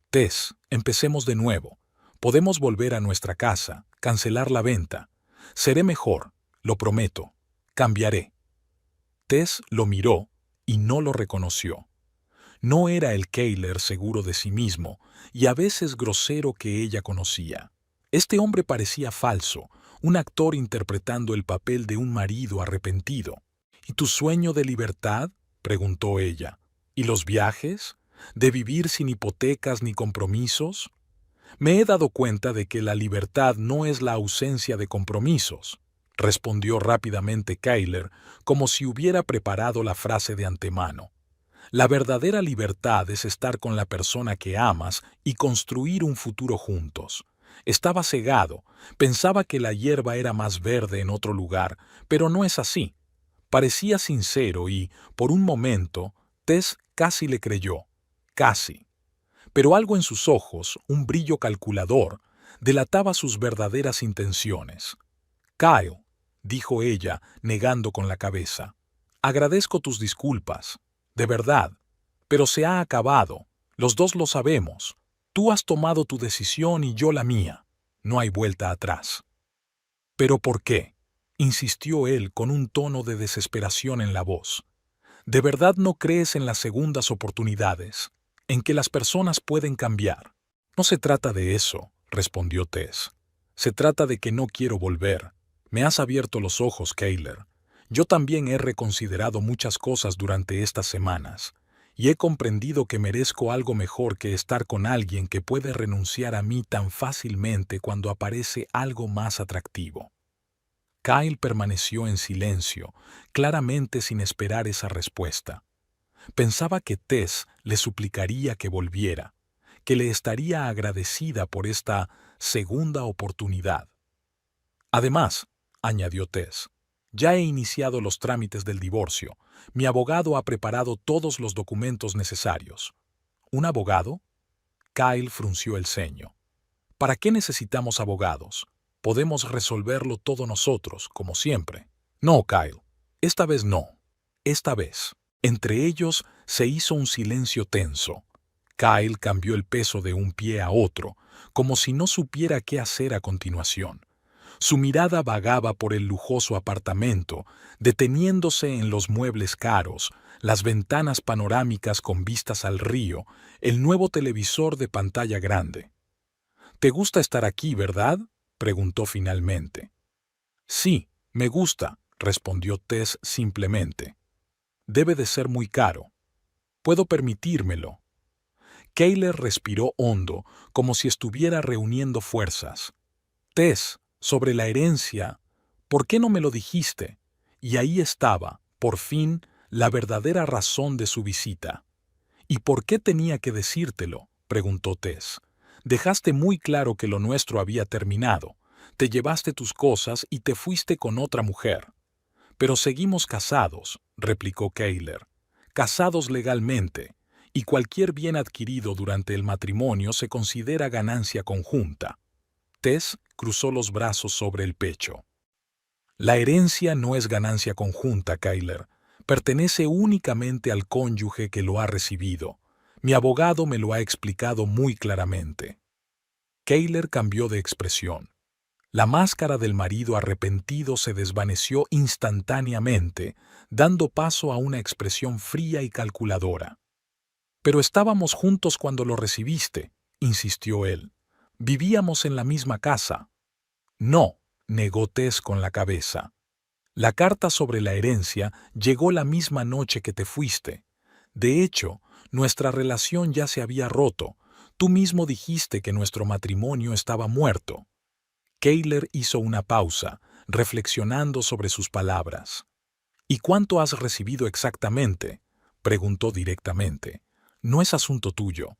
«Tess, empecemos de nuevo. Podemos volver a nuestra casa, cancelar la venta. Seré mejor, lo prometo. Cambiaré». Tess lo miró y no lo reconoció. No era el Kayler seguro de sí mismo y a veces grosero que ella conocía. Este hombre parecía falso, un actor interpretando el papel de un marido arrepentido. «¿Y tu sueño de libertad?», preguntó ella. «¿Y los viajes? ¿De vivir sin hipotecas ni compromisos?» «Me he dado cuenta de que la libertad no es la ausencia de compromisos», respondió rápidamente Kayler, como si hubiera preparado la frase de antemano. «La verdadera libertad es estar con la persona que amas y construir un futuro juntos». Estaba cegado, pensaba que la hierba era más verde en otro lugar, pero no es así. Parecía sincero y, por un momento, Tess casi le creyó. Casi. Pero algo en sus ojos, un brillo calculador, delataba sus verdaderas intenciones. «Kyle», dijo ella, negando con la cabeza, «agradezco tus disculpas. De verdad. Pero se ha acabado. Los dos lo sabemos. Tú has tomado tu decisión y yo la mía. No hay vuelta atrás». «¿Pero por qué?», insistió él con un tono de desesperación en la voz. «¿De verdad no crees en las segundas oportunidades, en que las personas pueden cambiar?» «No se trata de eso», respondió Tess. «Se trata de que no quiero volver. Me has abierto los ojos, Kayler. Yo también he reconsiderado muchas cosas durante estas semanas. y he comprendido que merezco algo mejor que estar con alguien que puede renunciar a mí tan fácilmente cuando aparece algo más atractivo. Kyle permaneció en silencio, claramente sin esperar esa respuesta. Pensaba que Tess le suplicaría que volviera, que le estaría agradecida por esta segunda oportunidad. Además, añadió Tess, ya he iniciado los trámites del divorcio. Mi abogado ha preparado todos los documentos necesarios. ¿Un abogado? Kyle frunció el ceño. ¿Para qué necesitamos abogados? Podemos resolverlo todo nosotros, como siempre. No, Kyle. Esta vez no. Esta vez. Entre ellos se hizo un silencio tenso. Kyle cambió el peso de un pie a otro, como si no supiera qué hacer a continuación. Su mirada vagaba por el lujoso apartamento, deteniéndose en los muebles caros, las ventanas panorámicas con vistas al río, el nuevo televisor de pantalla grande. «¿Te gusta estar aquí, verdad?», preguntó finalmente. «Sí, me gusta», respondió Tess simplemente. «Debe de ser muy caro. Puedo permitírmelo». Kayler respiró hondo, como si estuviera reuniendo fuerzas. «Tess, sobre la herencia, ¿por qué no me lo dijiste?». Y ahí estaba, por fin, la verdadera razón de su visita. «¿Y por qué tenía que decírtelo?», preguntó Tess. «Dejaste muy claro que lo nuestro había terminado. Te llevaste tus cosas y te fuiste con otra mujer». «Pero seguimos casados», replicó Kayler. «Casados legalmente, y cualquier bien adquirido durante el matrimonio se considera ganancia conjunta». Tess cruzó los brazos sobre el pecho. «La herencia no es ganancia conjunta, Kayler. Pertenece únicamente al cónyuge que lo ha recibido. Mi abogado me lo ha explicado muy claramente». Kayler cambió de expresión. La máscara del marido arrepentido se desvaneció instantáneamente, dando paso a una expresión fría y calculadora. «Pero estábamos juntos cuando lo recibiste», insistió él. «Vivíamos en la misma casa». «No», negó Tess con la cabeza. «La carta sobre la herencia llegó la misma noche que te fuiste. De hecho, nuestra relación ya se había roto. Tú mismo dijiste que nuestro matrimonio estaba muerto». Kayler hizo una pausa, reflexionando sobre sus palabras. «¿Y cuánto has recibido exactamente?», preguntó directamente. «No es asunto tuyo».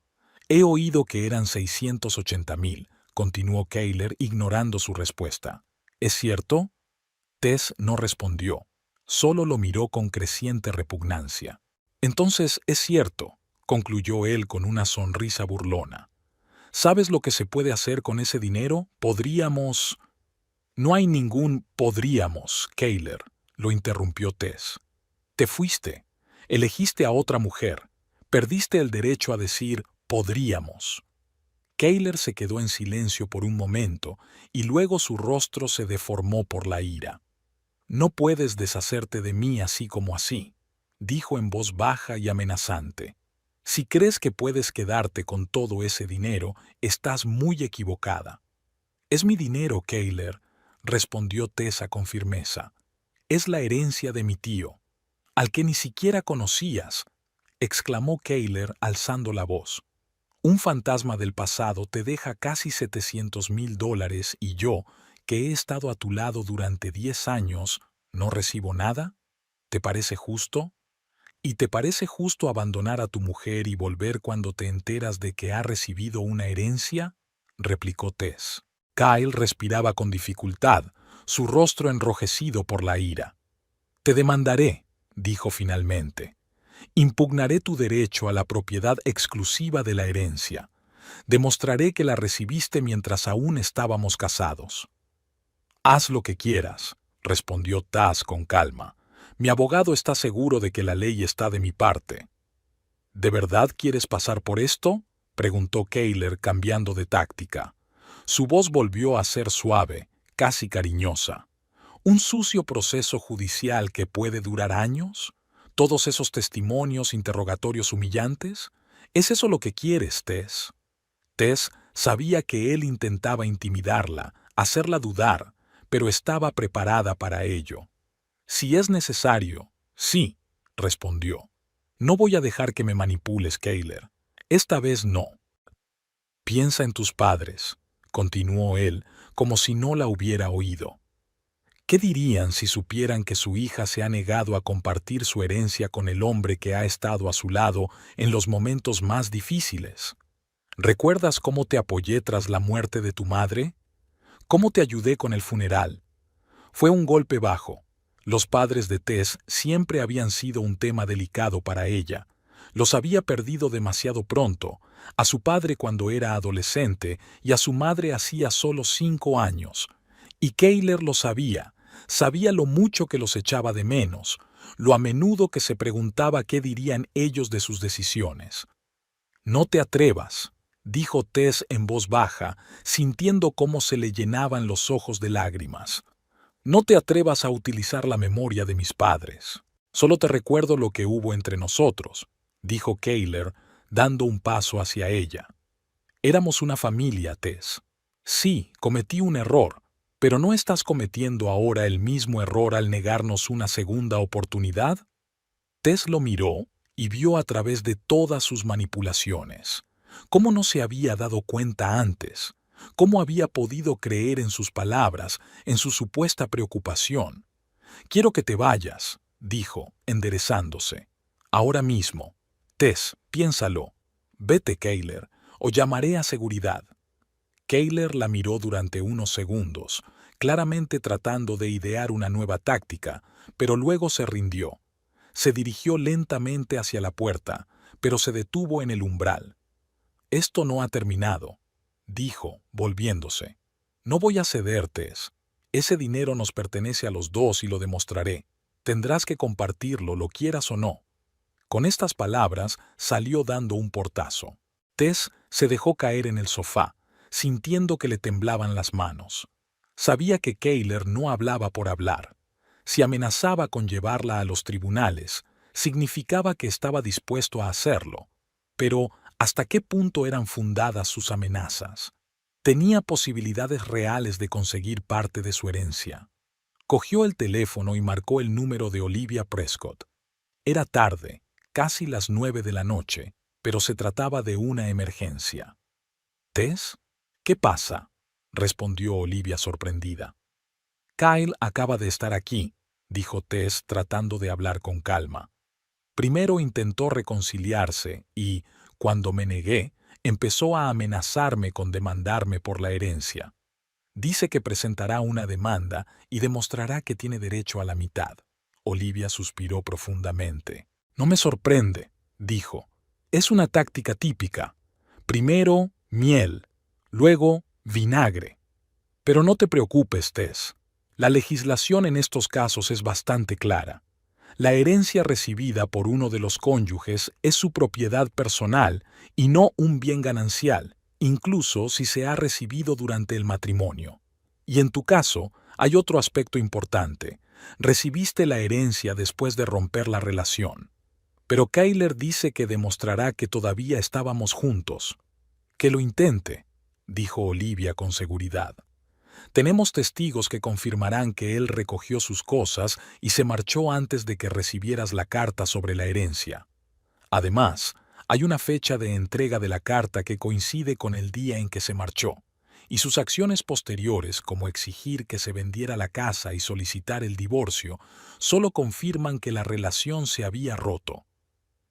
«He oído que eran 680,000», continuó Kayler ignorando su respuesta. «¿Es cierto?». Tess no respondió, solo lo miró con creciente repugnancia. «Entonces es cierto», concluyó él con una sonrisa burlona. «¿Sabes lo que se puede hacer con ese dinero? Podríamos...». «No hay ningún podríamos, Kayler», lo interrumpió Tess. «Te fuiste, elegiste a otra mujer, perdiste el derecho a decir podríamos». Kayler se quedó en silencio por un momento y luego su rostro se deformó por la ira. «No puedes deshacerte de mí así como así», dijo en voz baja y amenazante. «Si crees que puedes quedarte con todo ese dinero, estás muy equivocada». «Es mi dinero, Kayler», respondió Tessa con firmeza. «Es la herencia de mi tío, al que ni siquiera conocías», exclamó Kayler alzando la voz. «Un fantasma del pasado te deja casi $700,000 y yo, que he estado a tu lado durante 10 años, ¿no recibo nada? ¿Te parece justo? ¿Y te parece justo abandonar a tu mujer y volver cuando te enteras de que ha recibido una herencia?», replicó Tess. Kyle respiraba con dificultad, su rostro enrojecido por la ira. «Te demandaré», dijo finalmente. «Impugnaré tu derecho a la propiedad exclusiva de la herencia. Demostraré que la recibiste mientras aún estábamos casados». «Haz lo que quieras», respondió Tess con calma. «Mi abogado está seguro de que la ley está de mi parte». «¿De verdad quieres pasar por esto?», preguntó Kayler cambiando de táctica. Su voz volvió a ser suave, casi cariñosa. «¿Un sucio proceso judicial que puede durar años? ¿Todos esos testimonios, interrogatorios humillantes? ¿Es eso lo que quieres, Tess?». Tess sabía que él intentaba intimidarla, hacerla dudar, pero estaba preparada para ello. «Si es necesario, sí», respondió. No voy a dejar que me manipules, Kayler. Esta vez no. Piensa en tus padres, continuó él, como si no la hubiera oído. ¿Qué dirían si supieran que su hija se ha negado a compartir su herencia con el hombre que ha estado a su lado en los momentos más difíciles? ¿Recuerdas cómo te apoyé tras la muerte de tu madre? ¿Cómo te ayudé con el funeral? Fue un golpe bajo. Los padres de Tess siempre habían sido un tema delicado para ella. Los había perdido demasiado pronto, a su padre cuando era adolescente y a su madre hacía solo 5 años. Y Kayler lo sabía lo mucho que los echaba de menos, lo a menudo que se preguntaba qué dirían ellos de sus decisiones. «No te atrevas», dijo Tess en voz baja, sintiendo cómo se le llenaban los ojos de lágrimas. «No te atrevas a utilizar la memoria de mis padres. Solo te recuerdo lo que hubo entre nosotros», dijo Kayler, dando un paso hacia ella. «Éramos una familia, Tess. Sí, cometí un error, pero ¿no estás cometiendo ahora el mismo error al negarnos una segunda oportunidad?» Tess lo miró y vio a través de todas sus manipulaciones. ¿Cómo no se había dado cuenta antes? ¿Cómo había podido creer en sus palabras, en su supuesta preocupación? «Quiero que te vayas», dijo, enderezándose. «Ahora mismo. Tess, piénsalo. Vete, Kayler, o llamaré a seguridad». Kayler la miró durante unos segundos, claramente tratando de idear una nueva táctica, pero luego se rindió. Se dirigió lentamente hacia la puerta, pero se detuvo en el umbral. «Esto no ha terminado», dijo, volviéndose. «No voy a ceder, Tess. Ese dinero nos pertenece a los dos y lo demostraré. Tendrás que compartirlo, lo quieras o no». Con estas palabras salió dando un portazo. Tess se dejó caer en el sofá, sintiendo que le temblaban las manos. Sabía que Kayler no hablaba por hablar. Si amenazaba con llevarla a los tribunales, significaba que estaba dispuesto a hacerlo. Pero, ¿hasta qué punto eran fundadas sus amenazas? Tenía posibilidades reales de conseguir parte de su herencia. Cogió el teléfono y marcó el número de Olivia Prescott. Era tarde, casi las 9 de la noche, pero se trataba de una emergencia. «¿Tess? ¿Qué pasa?», respondió Olivia sorprendida. «Kyle acaba de estar aquí», dijo Tess tratando de hablar con calma. «Primero intentó reconciliarse y, cuando me negué, empezó a amenazarme con demandarme por la herencia. Dice que presentará una demanda y demostrará que tiene derecho a la mitad». Olivia suspiró profundamente. «No me sorprende», dijo. «Es una táctica típica. Primero, miel, luego, vinagre. Pero no te preocupes, Tess. La legislación en estos casos es bastante clara. La herencia recibida por uno de los cónyuges es su propiedad personal y no un bien ganancial, incluso si se ha recibido durante el matrimonio. Y en tu caso, hay otro aspecto importante. Recibiste la herencia después de romper la relación. Pero Kayler dice que demostrará que todavía estábamos juntos. «Que lo intente», dijo Olivia con seguridad. «Tenemos testigos que confirmarán que él recogió sus cosas y se marchó antes de que recibieras la carta sobre la herencia. Además, hay una fecha de entrega de la carta que coincide con el día en que se marchó, y sus acciones posteriores, como exigir que se vendiera la casa y solicitar el divorcio, solo confirman que la relación se había roto».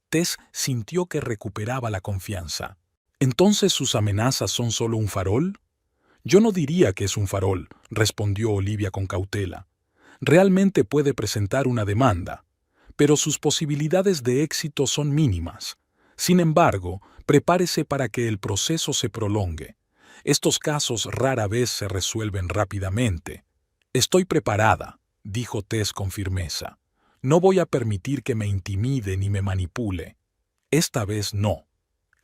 Tess sintió que recuperaba la confianza. «¿Entonces sus amenazas son solo un farol?» «Yo no diría que es un farol», respondió Olivia con cautela. «Realmente puede presentar una demanda, pero sus posibilidades de éxito son mínimas. Sin embargo, prepárese para que el proceso se prolongue. Estos casos rara vez se resuelven rápidamente». «Estoy preparada», dijo Tess con firmeza. «No voy a permitir que me intimide ni me manipule. Esta vez no».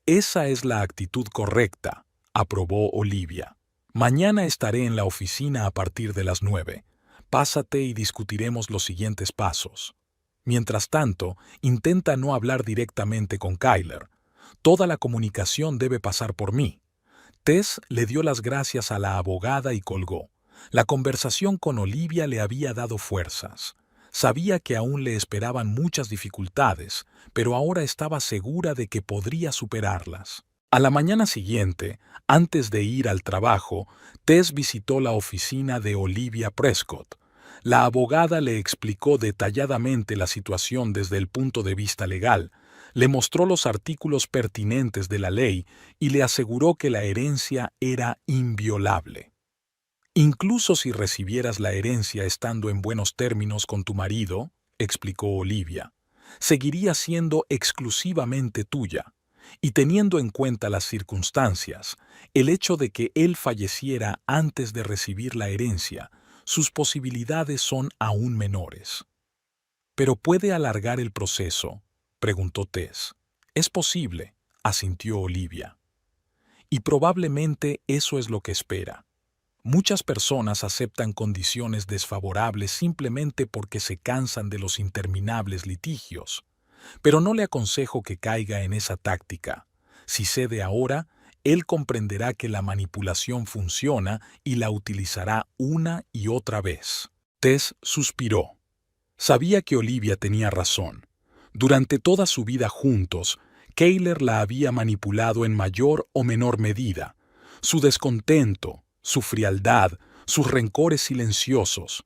«Esa es la actitud correcta», aprobó Olivia. «Mañana estaré en la oficina a partir de las 9. Pásate y discutiremos los siguientes pasos. Mientras tanto, intenta no hablar directamente con Kayler. Toda la comunicación debe pasar por mí». Tess le dio las gracias a la abogada y colgó. La conversación con Olivia le había dado fuerzas. Sabía que aún le esperaban muchas dificultades, pero ahora estaba segura de que podría superarlas. A la mañana siguiente, antes de ir al trabajo, Tess visitó la oficina de Olivia Prescott. La abogada le explicó detalladamente la situación desde el punto de vista legal, le mostró los artículos pertinentes de la ley y le aseguró que la herencia era inviolable. Incluso si recibieras la herencia estando en buenos términos con tu marido, explicó Olivia, seguiría siendo exclusivamente tuya. Y teniendo en cuenta las circunstancias, el hecho de que él falleciera antes de recibir la herencia, sus posibilidades son aún menores. ¿Pero puede alargar el proceso?, preguntó Tess. Es posible, asintió Olivia. Y probablemente eso es lo que espera. Muchas personas aceptan condiciones desfavorables simplemente porque se cansan de los interminables litigios. Pero no le aconsejo que caiga en esa táctica. Si cede ahora, él comprenderá que la manipulación funciona y la utilizará una y otra vez. Tess suspiró. Sabía que Olivia tenía razón. Durante toda su vida juntos, Kayler la había manipulado en mayor o menor medida. Su descontento, su frialdad, sus rencores silenciosos,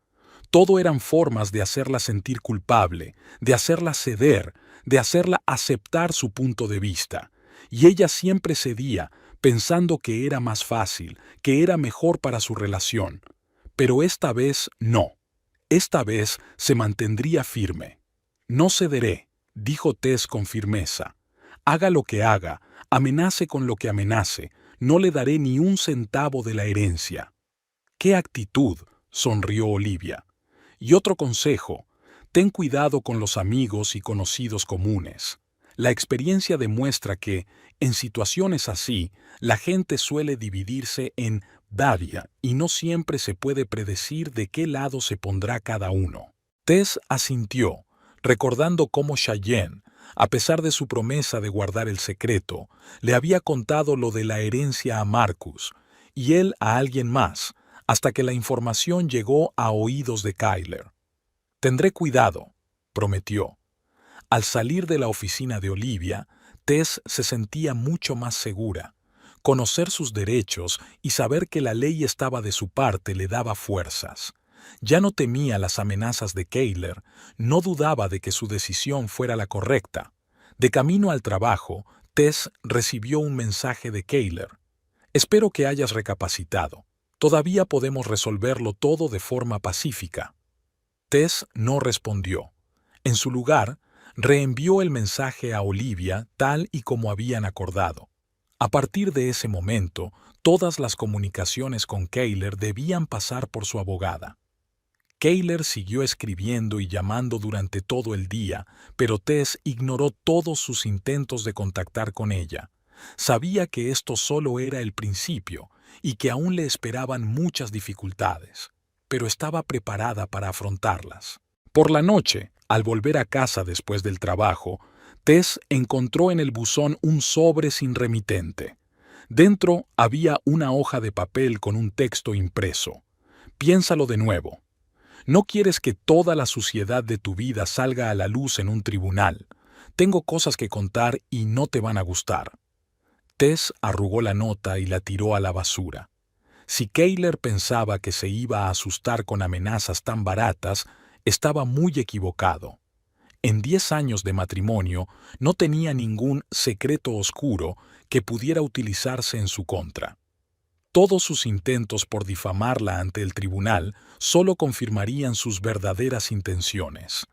todo eran formas de hacerla sentir culpable, de hacerla ceder, de hacerla aceptar su punto de vista. Y ella siempre cedía, pensando que era más fácil, que era mejor para su relación. Pero esta vez no. Esta vez se mantendría firme. No cederé, dijo Tess con firmeza. Haga lo que haga, amenace con lo que amenace, no le daré ni un centavo de la herencia. ¡Qué actitud!, sonrió Olivia. Y otro consejo, ten cuidado con los amigos y conocidos comunes. La experiencia demuestra que, en situaciones así, la gente suele dividirse en badia y no siempre se puede predecir de qué lado se pondrá cada uno. Tess asintió, recordando cómo Cheyenne, a pesar de su promesa de guardar el secreto, le había contado lo de la herencia a Marcus, y él a alguien más, hasta que la información llegó a oídos de Kayler. Tendré cuidado, prometió. Al salir de la oficina de Olivia, Tess se sentía mucho más segura. Conocer sus derechos y saber que la ley estaba de su parte le daba fuerzas. Ya no temía las amenazas de Kayler, no dudaba de que su decisión fuera la correcta. De camino al trabajo, Tess recibió un mensaje de Kayler. Espero que hayas recapacitado. Todavía podemos resolverlo todo de forma pacífica. Tess no respondió. En su lugar, reenvió el mensaje a Olivia tal y como habían acordado. A partir de ese momento, todas las comunicaciones con Kayler debían pasar por su abogada. Kayler siguió escribiendo y llamando durante todo el día, pero Tess ignoró todos sus intentos de contactar con ella. Sabía que esto solo era el principio y que aún le esperaban muchas dificultades, pero estaba preparada para afrontarlas. Por la noche, al volver a casa después del trabajo, Tess encontró en el buzón un sobre sin remitente. Dentro había una hoja de papel con un texto impreso. Piénsalo de nuevo. No quieres que toda la suciedad de tu vida salga a la luz en un tribunal. Tengo cosas que contar y no te van a gustar. Tess arrugó la nota y la tiró a la basura. Si Kayler pensaba que se iba a asustar con amenazas tan baratas, estaba muy equivocado. En 10 años de matrimonio no tenía ningún secreto oscuro que pudiera utilizarse en su contra. Todos sus intentos por difamarla ante el tribunal solo confirmarían sus verdaderas intenciones.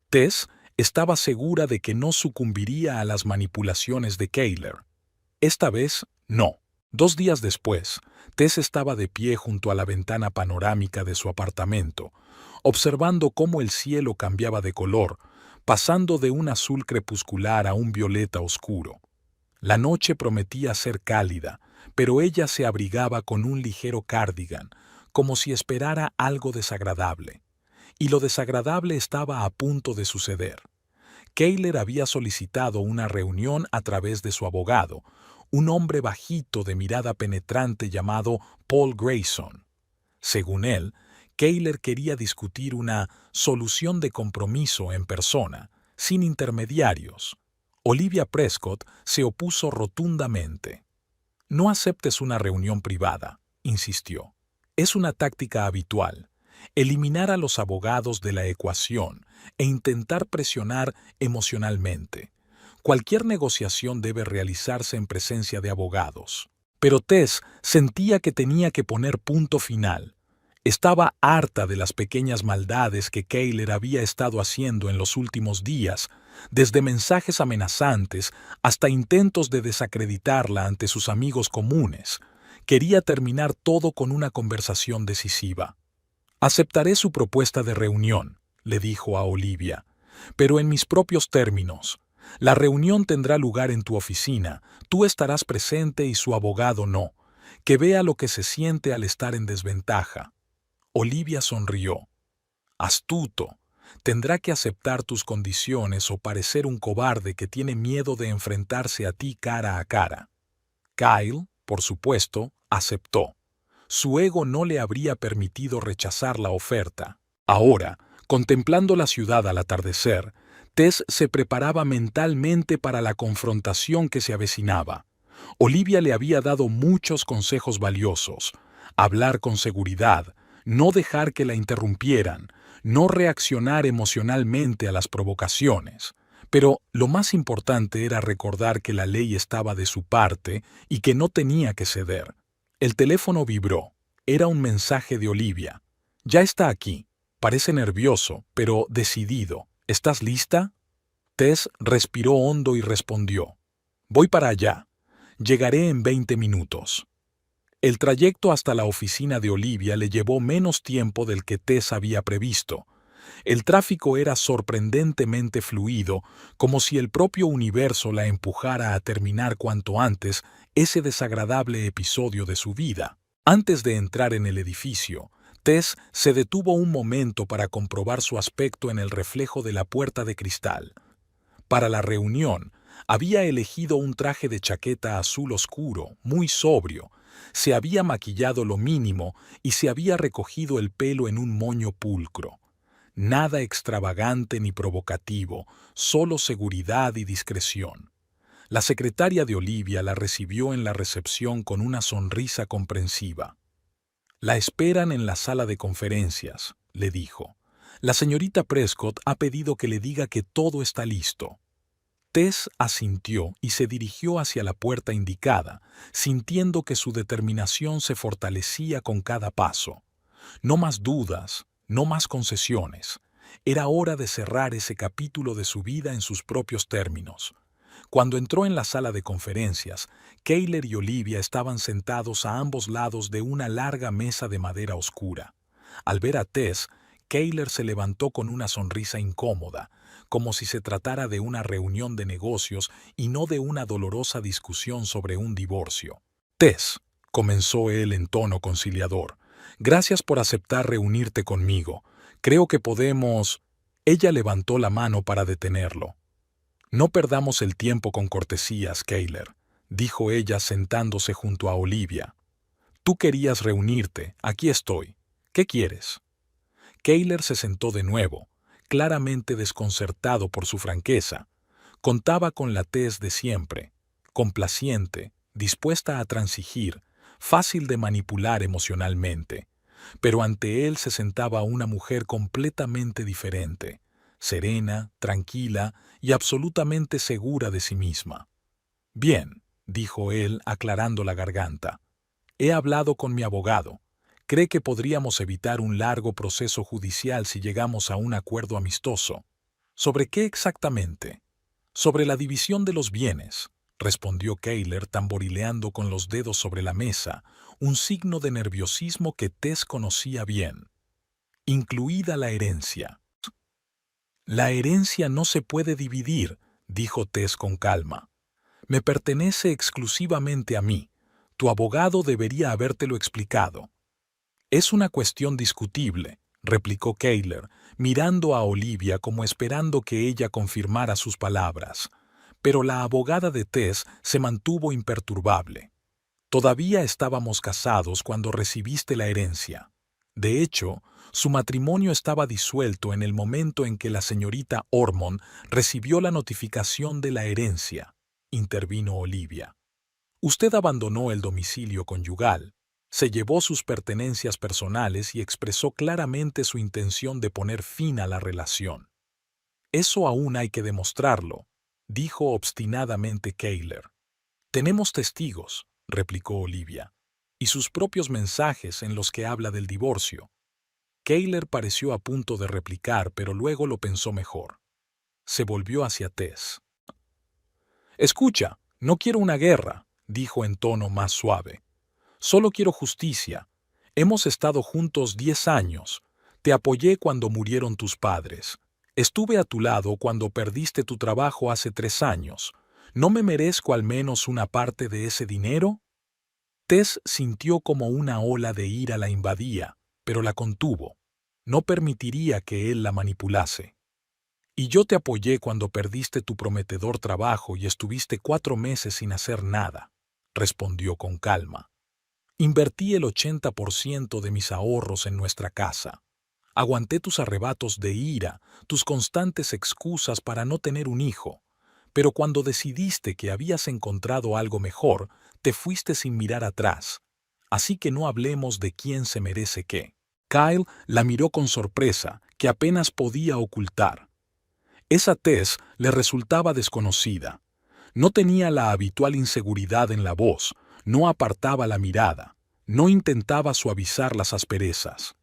Tess estaba segura de que no sucumbiría a las manipulaciones de Kayler. Esta vez, no. 2 días después, Tess estaba de pie junto a la ventana panorámica de su apartamento, observando cómo el cielo cambiaba de color, pasando de un azul crepuscular a un violeta oscuro. La noche prometía ser cálida, pero ella se abrigaba con un ligero cardigan, como si esperara algo desagradable. Y lo desagradable estaba a punto de suceder. Kayler había solicitado una reunión a través de su abogado, un hombre bajito de mirada penetrante llamado Paul Grayson. Según él, Keyler quería discutir una solución de compromiso en persona, sin intermediarios. Olivia Prescott se opuso rotundamente. No aceptes una reunión privada, insistió. Es una táctica habitual. Eliminar a los abogados de la ecuación e intentar presionar emocionalmente. Cualquier negociación debe realizarse en presencia de abogados. Pero Tess sentía que tenía que poner punto final. Estaba harta de las pequeñas maldades que Keyler había estado haciendo en los últimos días, desde mensajes amenazantes hasta intentos de desacreditarla ante sus amigos comunes. Quería terminar todo con una conversación decisiva. «Aceptaré su propuesta de reunión», le dijo a Olivia, «pero en mis propios términos. La reunión tendrá lugar en tu oficina, tú estarás presente y su abogado no. Que vea lo que se siente al estar en desventaja». Olivia sonrió. «Astuto. Tendrá que aceptar tus condiciones o parecer un cobarde que tiene miedo de enfrentarse a ti cara a cara». Kyle, por supuesto, aceptó. Su ego no le habría permitido rechazar la oferta. Ahora, contemplando la ciudad al atardecer, Tess se preparaba mentalmente para la confrontación que se avecinaba. Olivia le había dado muchos consejos valiosos: hablar con seguridad, no dejar que la interrumpieran, no reaccionar emocionalmente a las provocaciones. Pero lo más importante era recordar que la ley estaba de su parte y que no tenía que ceder. El teléfono vibró. Era un mensaje de Olivia. «Ya está aquí. Parece nervioso, pero decidido. ¿Estás lista?» Tess respiró hondo y respondió: «Voy para allá. Llegaré en 20 minutos». El trayecto hasta la oficina de Olivia le llevó menos tiempo del que Tess había previsto. El tráfico era sorprendentemente fluido, como si el propio universo la empujara a terminar cuanto antes ese desagradable episodio de su vida. Antes de entrar en el edificio, Tess se detuvo un momento para comprobar su aspecto en el reflejo de la puerta de cristal. Para la reunión, había elegido un traje de chaqueta azul oscuro, muy sobrio. Se había maquillado lo mínimo y se había recogido el pelo en un moño pulcro. Nada extravagante ni provocativo, solo seguridad y discreción. La secretaria de Olivia la recibió en la recepción con una sonrisa comprensiva. «La esperan en la sala de conferencias», le dijo. «La señorita Prescott ha pedido que le diga que todo está listo». Tess asintió y se dirigió hacia la puerta indicada, sintiendo que su determinación se fortalecía con cada paso. No más dudas, no más concesiones. Era hora de cerrar ese capítulo de su vida en sus propios términos. Cuando entró en la sala de conferencias, Keyler y Olivia estaban sentados a ambos lados de una larga mesa de madera oscura. Al ver a Tess, Keyler se levantó con una sonrisa incómoda, como si se tratara de una reunión de negocios y no de una dolorosa discusión sobre un divorcio. «Tess», comenzó él en tono conciliador, «gracias por aceptar reunirte conmigo. Creo que podemos...» Ella levantó la mano para detenerlo. «No perdamos el tiempo con cortesías, Keyler», dijo ella sentándose junto a Olivia. «Tú querías reunirte, aquí estoy. ¿Qué quieres?» Keyler se sentó de nuevo, claramente desconcertado por su franqueza. Contaba con la Tess de siempre, complaciente, dispuesta a transigir, fácil de manipular emocionalmente. Pero ante él se sentaba una mujer completamente diferente, serena, tranquila y absolutamente segura de sí misma. «Bien», dijo él, aclarando la garganta. «He hablado con mi abogado. Cree que podríamos evitar un largo proceso judicial si llegamos a un acuerdo amistoso». «¿Sobre qué exactamente?» «Sobre la división de los bienes», respondió Keyler tamborileando con los dedos sobre la mesa, un signo de nerviosismo que Tess conocía bien. «Incluida la herencia». «La herencia no se puede dividir», dijo Tess con calma. «Me pertenece exclusivamente a mí. Tu abogado debería habértelo explicado». «Es una cuestión discutible», replicó Keyler, mirando a Olivia como esperando que ella confirmara sus palabras. Pero la abogada de Tess se mantuvo imperturbable. «Todavía estábamos casados cuando recibiste la herencia». De hecho, su matrimonio estaba disuelto en el momento en que la señorita Ormond recibió la notificación de la herencia, intervino Olivia. Usted abandonó el domicilio conyugal, se llevó sus pertenencias personales y expresó claramente su intención de poner fin a la relación. Eso aún hay que demostrarlo, dijo obstinadamente Kayler. Tenemos testigos, replicó Olivia, y sus propios mensajes en los que habla del divorcio. Kayler pareció a punto de replicar, pero luego lo pensó mejor. Se volvió hacia Tess. Escucha, no quiero una guerra, dijo en tono más suave. Solo quiero justicia. Hemos estado juntos 10 años. Te apoyé cuando murieron tus padres. Estuve a tu lado cuando perdiste tu trabajo hace 3 años. ¿No me merezco al menos una parte de ese dinero? Tess sintió como una ola de ira la invadía, pero la contuvo. No permitiría que él la manipulase. Y yo te apoyé cuando perdiste tu prometedor trabajo y estuviste 4 meses sin hacer nada, respondió con calma. Invertí el 80% de mis ahorros en nuestra casa. Aguanté tus arrebatos de ira, tus constantes excusas para no tener un hijo. Pero cuando decidiste que habías encontrado algo mejor, te fuiste sin mirar atrás. Así que no hablemos de quién se merece qué. Kyle la miró con sorpresa, que apenas podía ocultar. Esa Tess le resultaba desconocida. No tenía la habitual inseguridad en la voz, no apartaba la mirada, no intentaba suavizar las asperezas.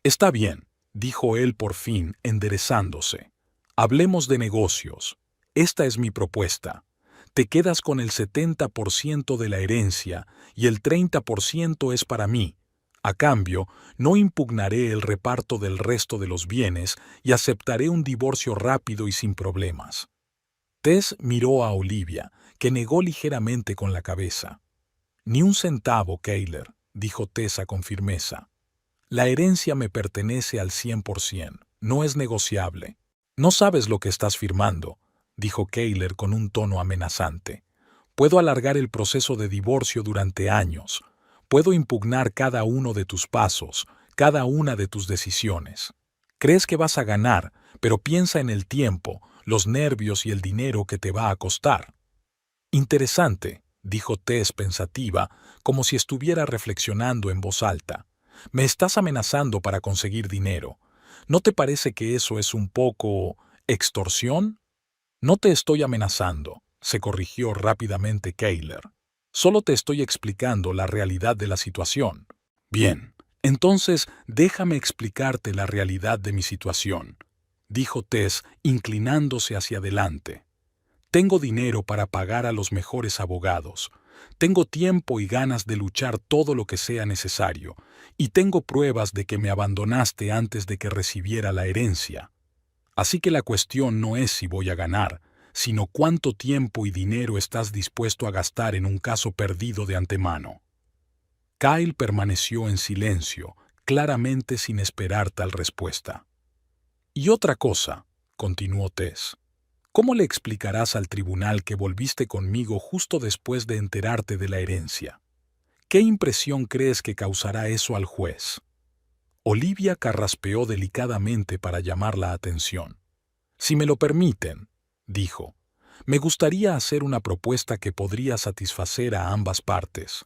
Está bien, dijo él por fin, enderezándose. Hablemos de negocios. Esta es mi propuesta. Te quedas con el 70% de la herencia y el 30% es para mí. A cambio, no impugnaré el reparto del resto de los bienes y aceptaré un divorcio rápido y sin problemas. Tess miró a Olivia, que negó ligeramente con la cabeza. Ni un centavo, Kayler, dijo Tessa con firmeza. La herencia me pertenece al 100%, no es negociable. No sabes lo que estás firmando, dijo Kayler con un tono amenazante. Puedo alargar el proceso de divorcio durante años. Puedo impugnar cada uno de tus pasos, cada una de tus decisiones. Crees que vas a ganar, pero piensa en el tiempo, los nervios y el dinero que te va a costar. Interesante, dijo Tess pensativa, como si estuviera reflexionando en voz alta. Me estás amenazando para conseguir dinero. ¿No te parece que eso es un poco extorsión? No te estoy amenazando, se corrigió rápidamente Kayler. Solo te estoy explicando la realidad de la situación. Bien, entonces déjame explicarte la realidad de mi situación, dijo Tess, inclinándose hacia adelante. Tengo dinero para pagar a los mejores abogados. Tengo tiempo y ganas de luchar todo lo que sea necesario, y tengo pruebas de que me abandonaste antes de que recibiera la herencia. Así que la cuestión no es si voy a ganar, sino cuánto tiempo y dinero estás dispuesto a gastar en un caso perdido de antemano. Kyle permaneció en silencio, claramente sin esperar tal respuesta. Y otra cosa, continuó Tess. ¿Cómo le explicarás al tribunal que volviste conmigo justo después de enterarte de la herencia? ¿Qué impresión crees que causará eso al juez? Olivia carraspeó delicadamente para llamar la atención. Si me lo permiten, dijo, me gustaría hacer una propuesta que podría satisfacer a ambas partes.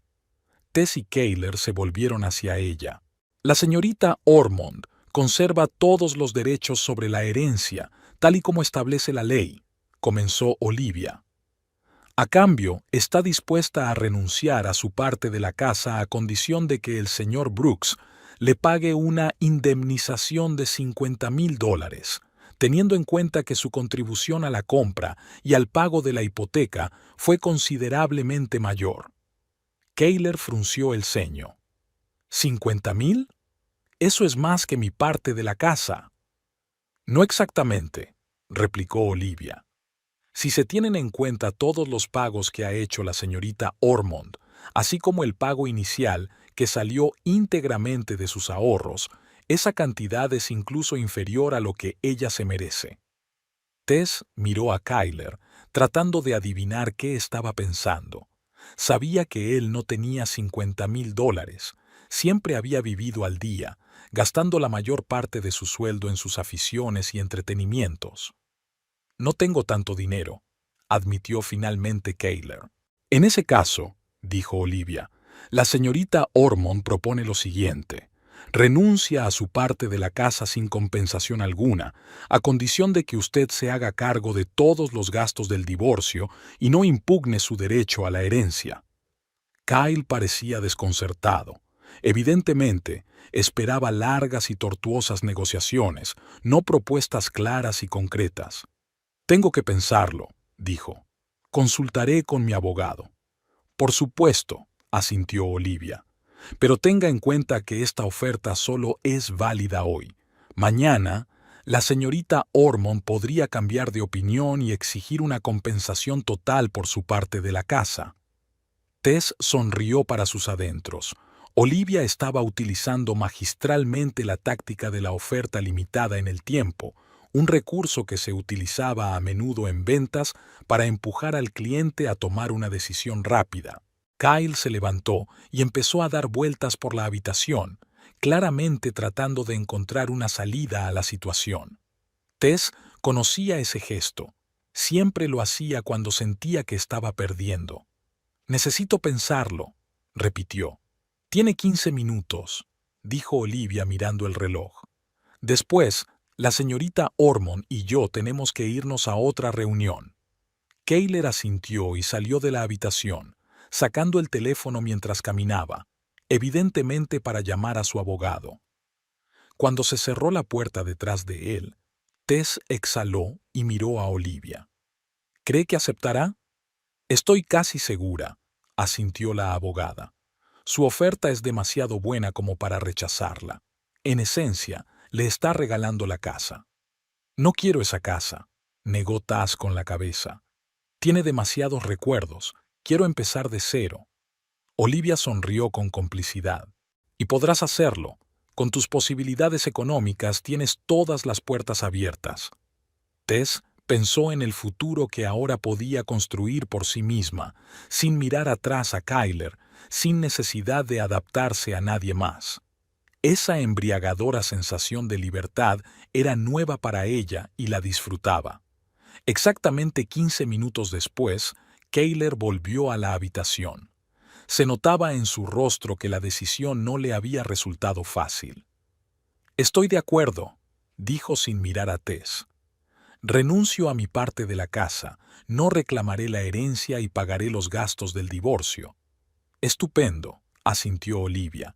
Tess y Kayler se volvieron hacia ella. La señorita Ormond conserva todos los derechos sobre la herencia, tal y como establece la ley, comenzó Olivia. A cambio, está dispuesta a renunciar a su parte de la casa a condición de que el señor Brooks le pague una indemnización de $50,000, teniendo en cuenta que su contribución a la compra y al pago de la hipoteca fue considerablemente mayor. Kayler frunció el ceño. ¿50,000? Eso es más que mi parte de la casa. No exactamente, replicó Olivia. Si se tienen en cuenta todos los pagos que ha hecho la señorita Ormond, así como el pago inicial que salió íntegramente de sus ahorros, esa cantidad es incluso inferior a lo que ella se merece. Tess miró a Kayler, tratando de adivinar qué estaba pensando. Sabía que él no tenía $50,000, Siempre había vivido al día, gastando la mayor parte de su sueldo en sus aficiones y entretenimientos. No tengo tanto dinero, admitió finalmente Kayler. En ese caso, dijo Olivia, la señorita Ormond propone lo siguiente. Renuncia a su parte de la casa sin compensación alguna, a condición de que usted se haga cargo de todos los gastos del divorcio y no impugne su derecho a la herencia. Kyle parecía desconcertado. Evidentemente, esperaba largas y tortuosas negociaciones, no propuestas claras y concretas. Tengo que pensarlo, dijo. Consultaré con mi abogado. Por supuesto, asintió Olivia. Pero tenga en cuenta que esta oferta solo es válida hoy. Mañana, la señorita Ormond podría cambiar de opinión y exigir una compensación total por su parte de la casa. Tess sonrió para sus adentros. Olivia estaba utilizando magistralmente la táctica de la oferta limitada en el tiempo, un recurso que se utilizaba a menudo en ventas para empujar al cliente a tomar una decisión rápida. Kyle se levantó y empezó a dar vueltas por la habitación, claramente tratando de encontrar una salida a la situación. Tess conocía ese gesto. Siempre lo hacía cuando sentía que estaba perdiendo. Necesito pensarlo, repitió. Tiene 15 minutos, dijo Olivia mirando el reloj. Después, la señorita Ormond y yo tenemos que irnos a otra reunión. Kayler asintió y salió de la habitación, sacando el teléfono mientras caminaba, evidentemente para llamar a su abogado. Cuando se cerró la puerta detrás de él, Tess exhaló y miró a Olivia. ¿Cree que aceptará? Estoy casi segura, asintió la abogada. Su oferta es demasiado buena como para rechazarla. En esencia, le está regalando la casa. No quiero esa casa, negó Tess con la cabeza. Tiene demasiados recuerdos. Quiero empezar de cero. Olivia sonrió con complicidad. Y podrás hacerlo. Con tus posibilidades económicas tienes todas las puertas abiertas. Tess pensó en el futuro que ahora podía construir por sí misma, sin mirar atrás a Kayler, sin necesidad de adaptarse a nadie más. Esa embriagadora sensación de libertad era nueva para ella y la disfrutaba. Exactamente 15 minutos después, Kayler volvió a la habitación. Se notaba en su rostro que la decisión no le había resultado fácil. «Estoy de acuerdo», dijo sin mirar a Tess. «Renuncio a mi parte de la casa, no reclamaré la herencia y pagaré los gastos del divorcio». «Estupendo», asintió Olivia.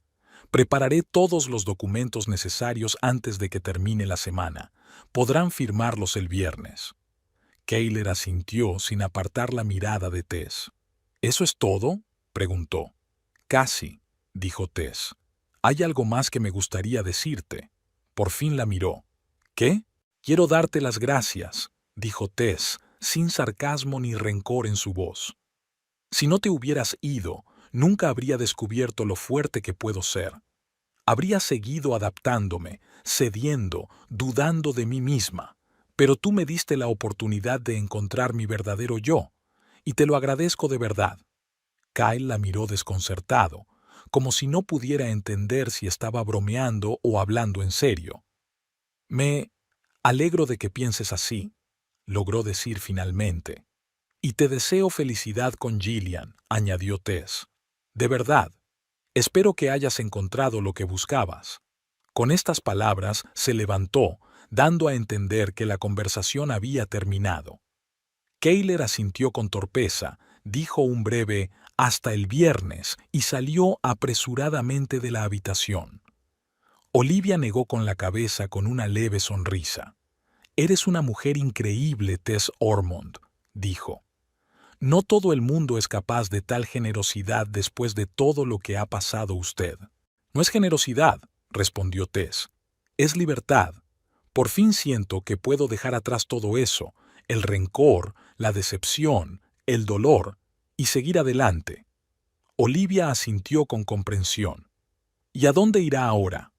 «Prepararé todos los documentos necesarios antes de que termine la semana. Podrán firmarlos el viernes». Kayler asintió sin apartar la mirada de Tess. «¿Eso es todo?», preguntó. «Casi», dijo Tess. «Hay algo más que me gustaría decirte». Por fin la miró. «¿Qué?» «Quiero darte las gracias», dijo Tess, sin sarcasmo ni rencor en su voz. «Si no te hubieras ido, nunca habría descubierto lo fuerte que puedo ser. Habría seguido adaptándome, cediendo, dudando de mí misma. Pero tú me diste la oportunidad de encontrar mi verdadero yo, y te lo agradezco de verdad». Kyle la miró desconcertado, como si no pudiera entender si estaba bromeando o hablando en serio. «Me alegro de que pienses así», logró decir finalmente. «Y te deseo felicidad con Gillian», añadió Tess. «De verdad. Espero que hayas encontrado lo que buscabas». Con estas palabras se levantó, dando a entender que la conversación había terminado. Kayler asintió con torpeza, dijo un breve «hasta el viernes» y salió apresuradamente de la habitación. Olivia negó con la cabeza con una leve sonrisa. «Eres una mujer increíble, Tess Ormond», dijo. «No todo el mundo es capaz de tal generosidad después de todo lo que ha pasado usted». «No es generosidad», respondió Tess. «Es libertad. Por fin siento que puedo dejar atrás todo eso, el rencor, la decepción, el dolor, y seguir adelante». Olivia asintió con comprensión. «¿Y a dónde irá ahora?»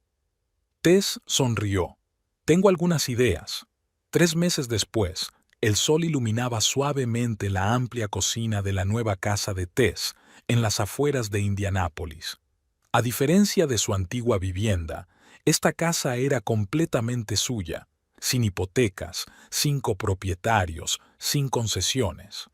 Tess sonrió. «Tengo algunas ideas». 3 meses después, el sol iluminaba suavemente la amplia cocina de la nueva casa de Tess, en las afueras de Indianápolis. A diferencia de su antigua vivienda, esta casa era completamente suya, sin hipotecas, sin copropietarios, sin concesiones.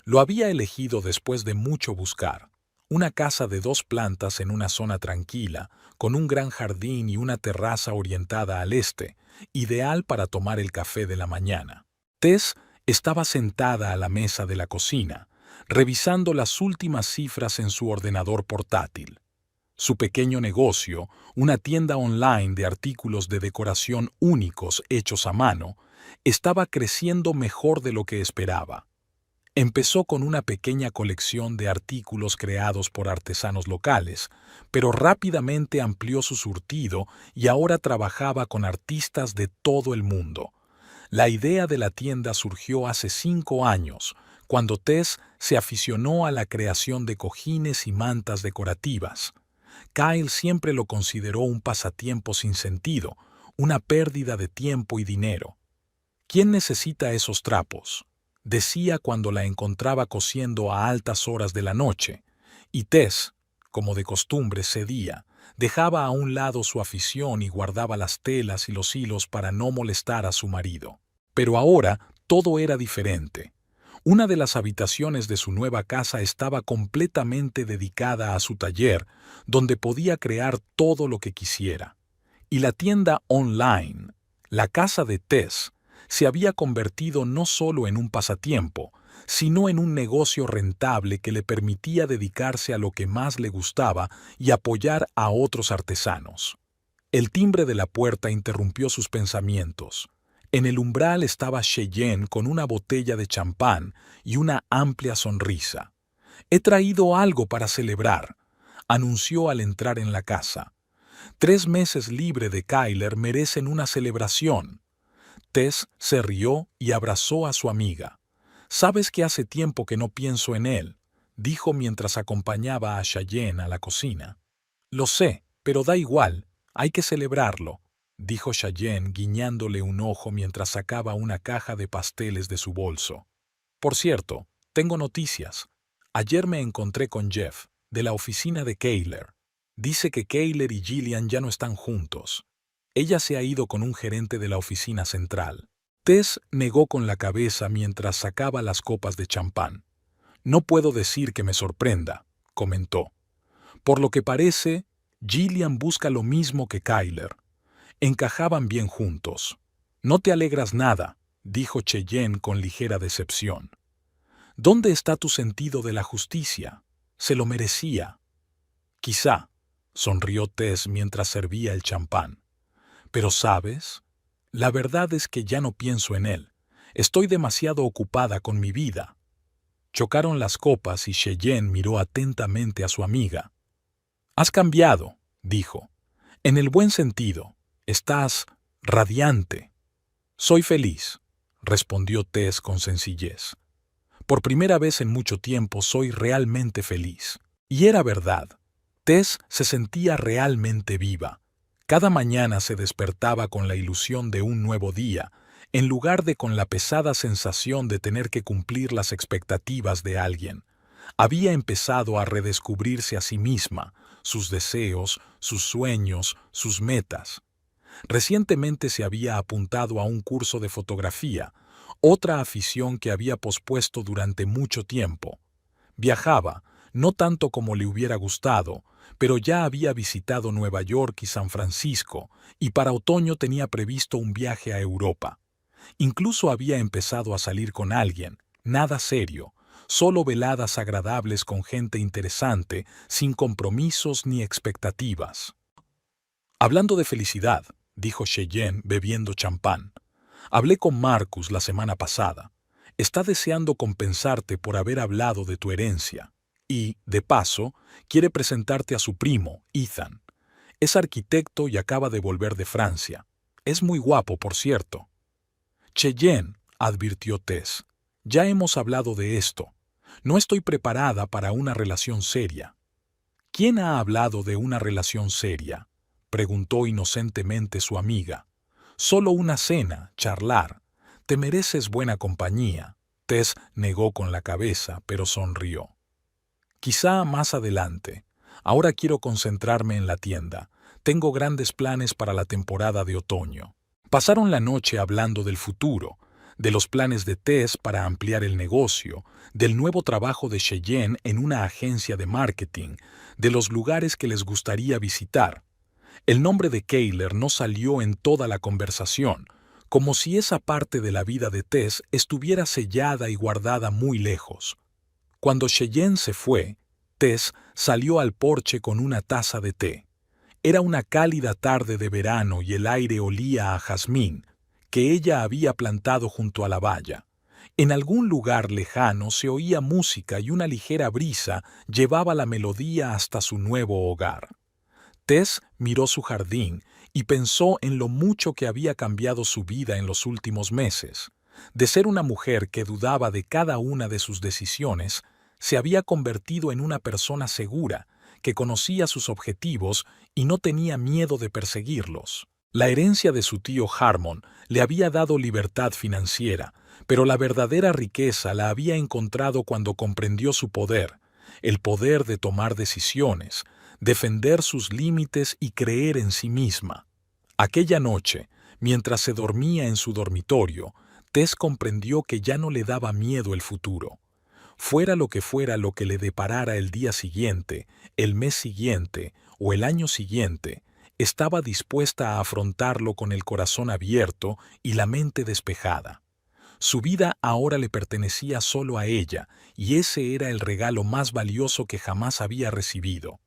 Lo había elegido después de mucho buscar. Una casa de 2 plantas en una zona tranquila, con un gran jardín y una terraza orientada al este, ideal para tomar el café de la mañana. Tess estaba sentada a la mesa de la cocina, revisando las últimas cifras en su ordenador portátil. Su pequeño negocio, una tienda online de artículos de decoración únicos hechos a mano, estaba creciendo mejor de lo que esperaba. Empezó con una pequeña colección de artículos creados por artesanos locales, pero rápidamente amplió su surtido y ahora trabajaba con artistas de todo el mundo. La idea de la tienda surgió hace 5 años, cuando Tess se aficionó a la creación de cojines y mantas decorativas. Kyle siempre lo consideró un pasatiempo sin sentido, una pérdida de tiempo y dinero. ¿Quién necesita esos trapos?, decía cuando la encontraba cosiendo a altas horas de la noche, y Tess, como de costumbre, cedía, dejaba a un lado su afición y guardaba las telas y los hilos para no molestar a su marido. Pero ahora todo era diferente. Una de las habitaciones de su nueva casa estaba completamente dedicada a su taller, donde podía crear todo lo que quisiera. Y la tienda online, la casa de Tess, se había convertido no solo en un pasatiempo, sino en un negocio rentable que le permitía dedicarse a lo que más le gustaba y apoyar a otros artesanos. El timbre de la puerta interrumpió sus pensamientos. En el umbral estaba Cheyenne con una botella de champán y una amplia sonrisa. «He traído algo para celebrar», anunció al entrar en la casa. 3 meses libre de Kyler merecen una celebración. Tess se rió y abrazó a su amiga. «Sabes que hace tiempo que no pienso en él», dijo mientras acompañaba a Cheyenne a la cocina. «Lo sé, pero da igual, hay que celebrarlo», dijo Cheyenne guiñándole un ojo mientras sacaba una caja de pasteles de su bolso. «Por cierto, tengo noticias. Ayer me encontré con Jeff, de la oficina de Kyler. Dice que Kyler y Gillian ya no están juntos. Ella se ha ido con un gerente de la oficina central». Tess negó con la cabeza mientras sacaba las copas de champán. «No puedo decir que me sorprenda», comentó. «Por lo que parece, Gillian busca lo mismo que Kyler. Encajaban bien juntos». «No te alegras nada», dijo Cheyenne con ligera decepción. «¿Dónde está tu sentido de la justicia? Se lo merecía». «Quizá», sonrió Tess mientras servía el champán. «Pero, ¿sabes? La verdad es que ya no pienso en él. Estoy demasiado ocupada con mi vida». Chocaron las copas y Cheyenne miró atentamente a su amiga. «Has cambiado», dijo. «En el buen sentido. Estás radiante». «Soy feliz», respondió Tess con sencillez. «Por primera vez en mucho tiempo soy realmente feliz». Y era verdad. Tess se sentía realmente viva. Cada mañana se despertaba con la ilusión de un nuevo día, en lugar de con la pesada sensación de tener que cumplir las expectativas de alguien. Había empezado a redescubrirse a sí misma, sus deseos, sus sueños, sus metas. Recientemente se había apuntado a un curso de fotografía, otra afición que había pospuesto durante mucho tiempo. Viajaba, no tanto como le hubiera gustado, pero ya había visitado Nueva York y San Francisco, y para otoño tenía previsto un viaje a Europa. Incluso había empezado a salir con alguien, nada serio, solo veladas agradables con gente interesante, sin compromisos ni expectativas. «Hablando de felicidad», dijo Cheyenne bebiendo champán, «hablé con Marcus la semana pasada. Está deseando compensarte por haber hablado de tu herencia. Y, de paso, quiere presentarte a su primo, Ethan. Es arquitecto y acaba de volver de Francia. Es muy guapo, por cierto». «Cheyenne», advirtió Tess, «ya hemos hablado de esto. No estoy preparada para una relación seria». «¿Quién ha hablado de una relación seria?», preguntó inocentemente su amiga. «Solo una cena, charlar. Te mereces buena compañía». Tess negó con la cabeza, pero sonrió. «Quizá más adelante. Ahora quiero concentrarme en la tienda. Tengo grandes planes para la temporada de otoño. Pasaron la noche hablando del futuro, de los planes de Tess para ampliar el negocio, del nuevo trabajo de Cheyenne en una agencia de marketing, de los lugares que les gustaría visitar. El nombre de Kayler no salió en toda la conversación, como si esa parte de la vida de Tess estuviera sellada y guardada muy lejos. Cuando Cheyenne se fue, Tess salió al porche con una taza de té. Era una cálida tarde de verano y el aire olía a jazmín, que ella había plantado junto a la valla. En algún lugar lejano se oía música y una ligera brisa llevaba la melodía hasta su nuevo hogar. Tess miró su jardín y pensó en lo mucho que había cambiado su vida en los últimos meses. De ser una mujer que dudaba de cada una de sus decisiones, se había convertido en una persona segura, que conocía sus objetivos y no tenía miedo de perseguirlos. La herencia de su tío Harmon le había dado libertad financiera, pero la verdadera riqueza la había encontrado cuando comprendió su poder, el poder de tomar decisiones, defender sus límites y creer en sí misma. Aquella noche, mientras se dormía en su dormitorio, Tess comprendió que ya no le daba miedo el futuro. Fuera lo que le deparara el día siguiente, el mes siguiente o el año siguiente, estaba dispuesta a afrontarlo con el corazón abierto y la mente despejada. Su vida ahora le pertenecía solo a ella, y ese era el regalo más valioso que jamás había recibido.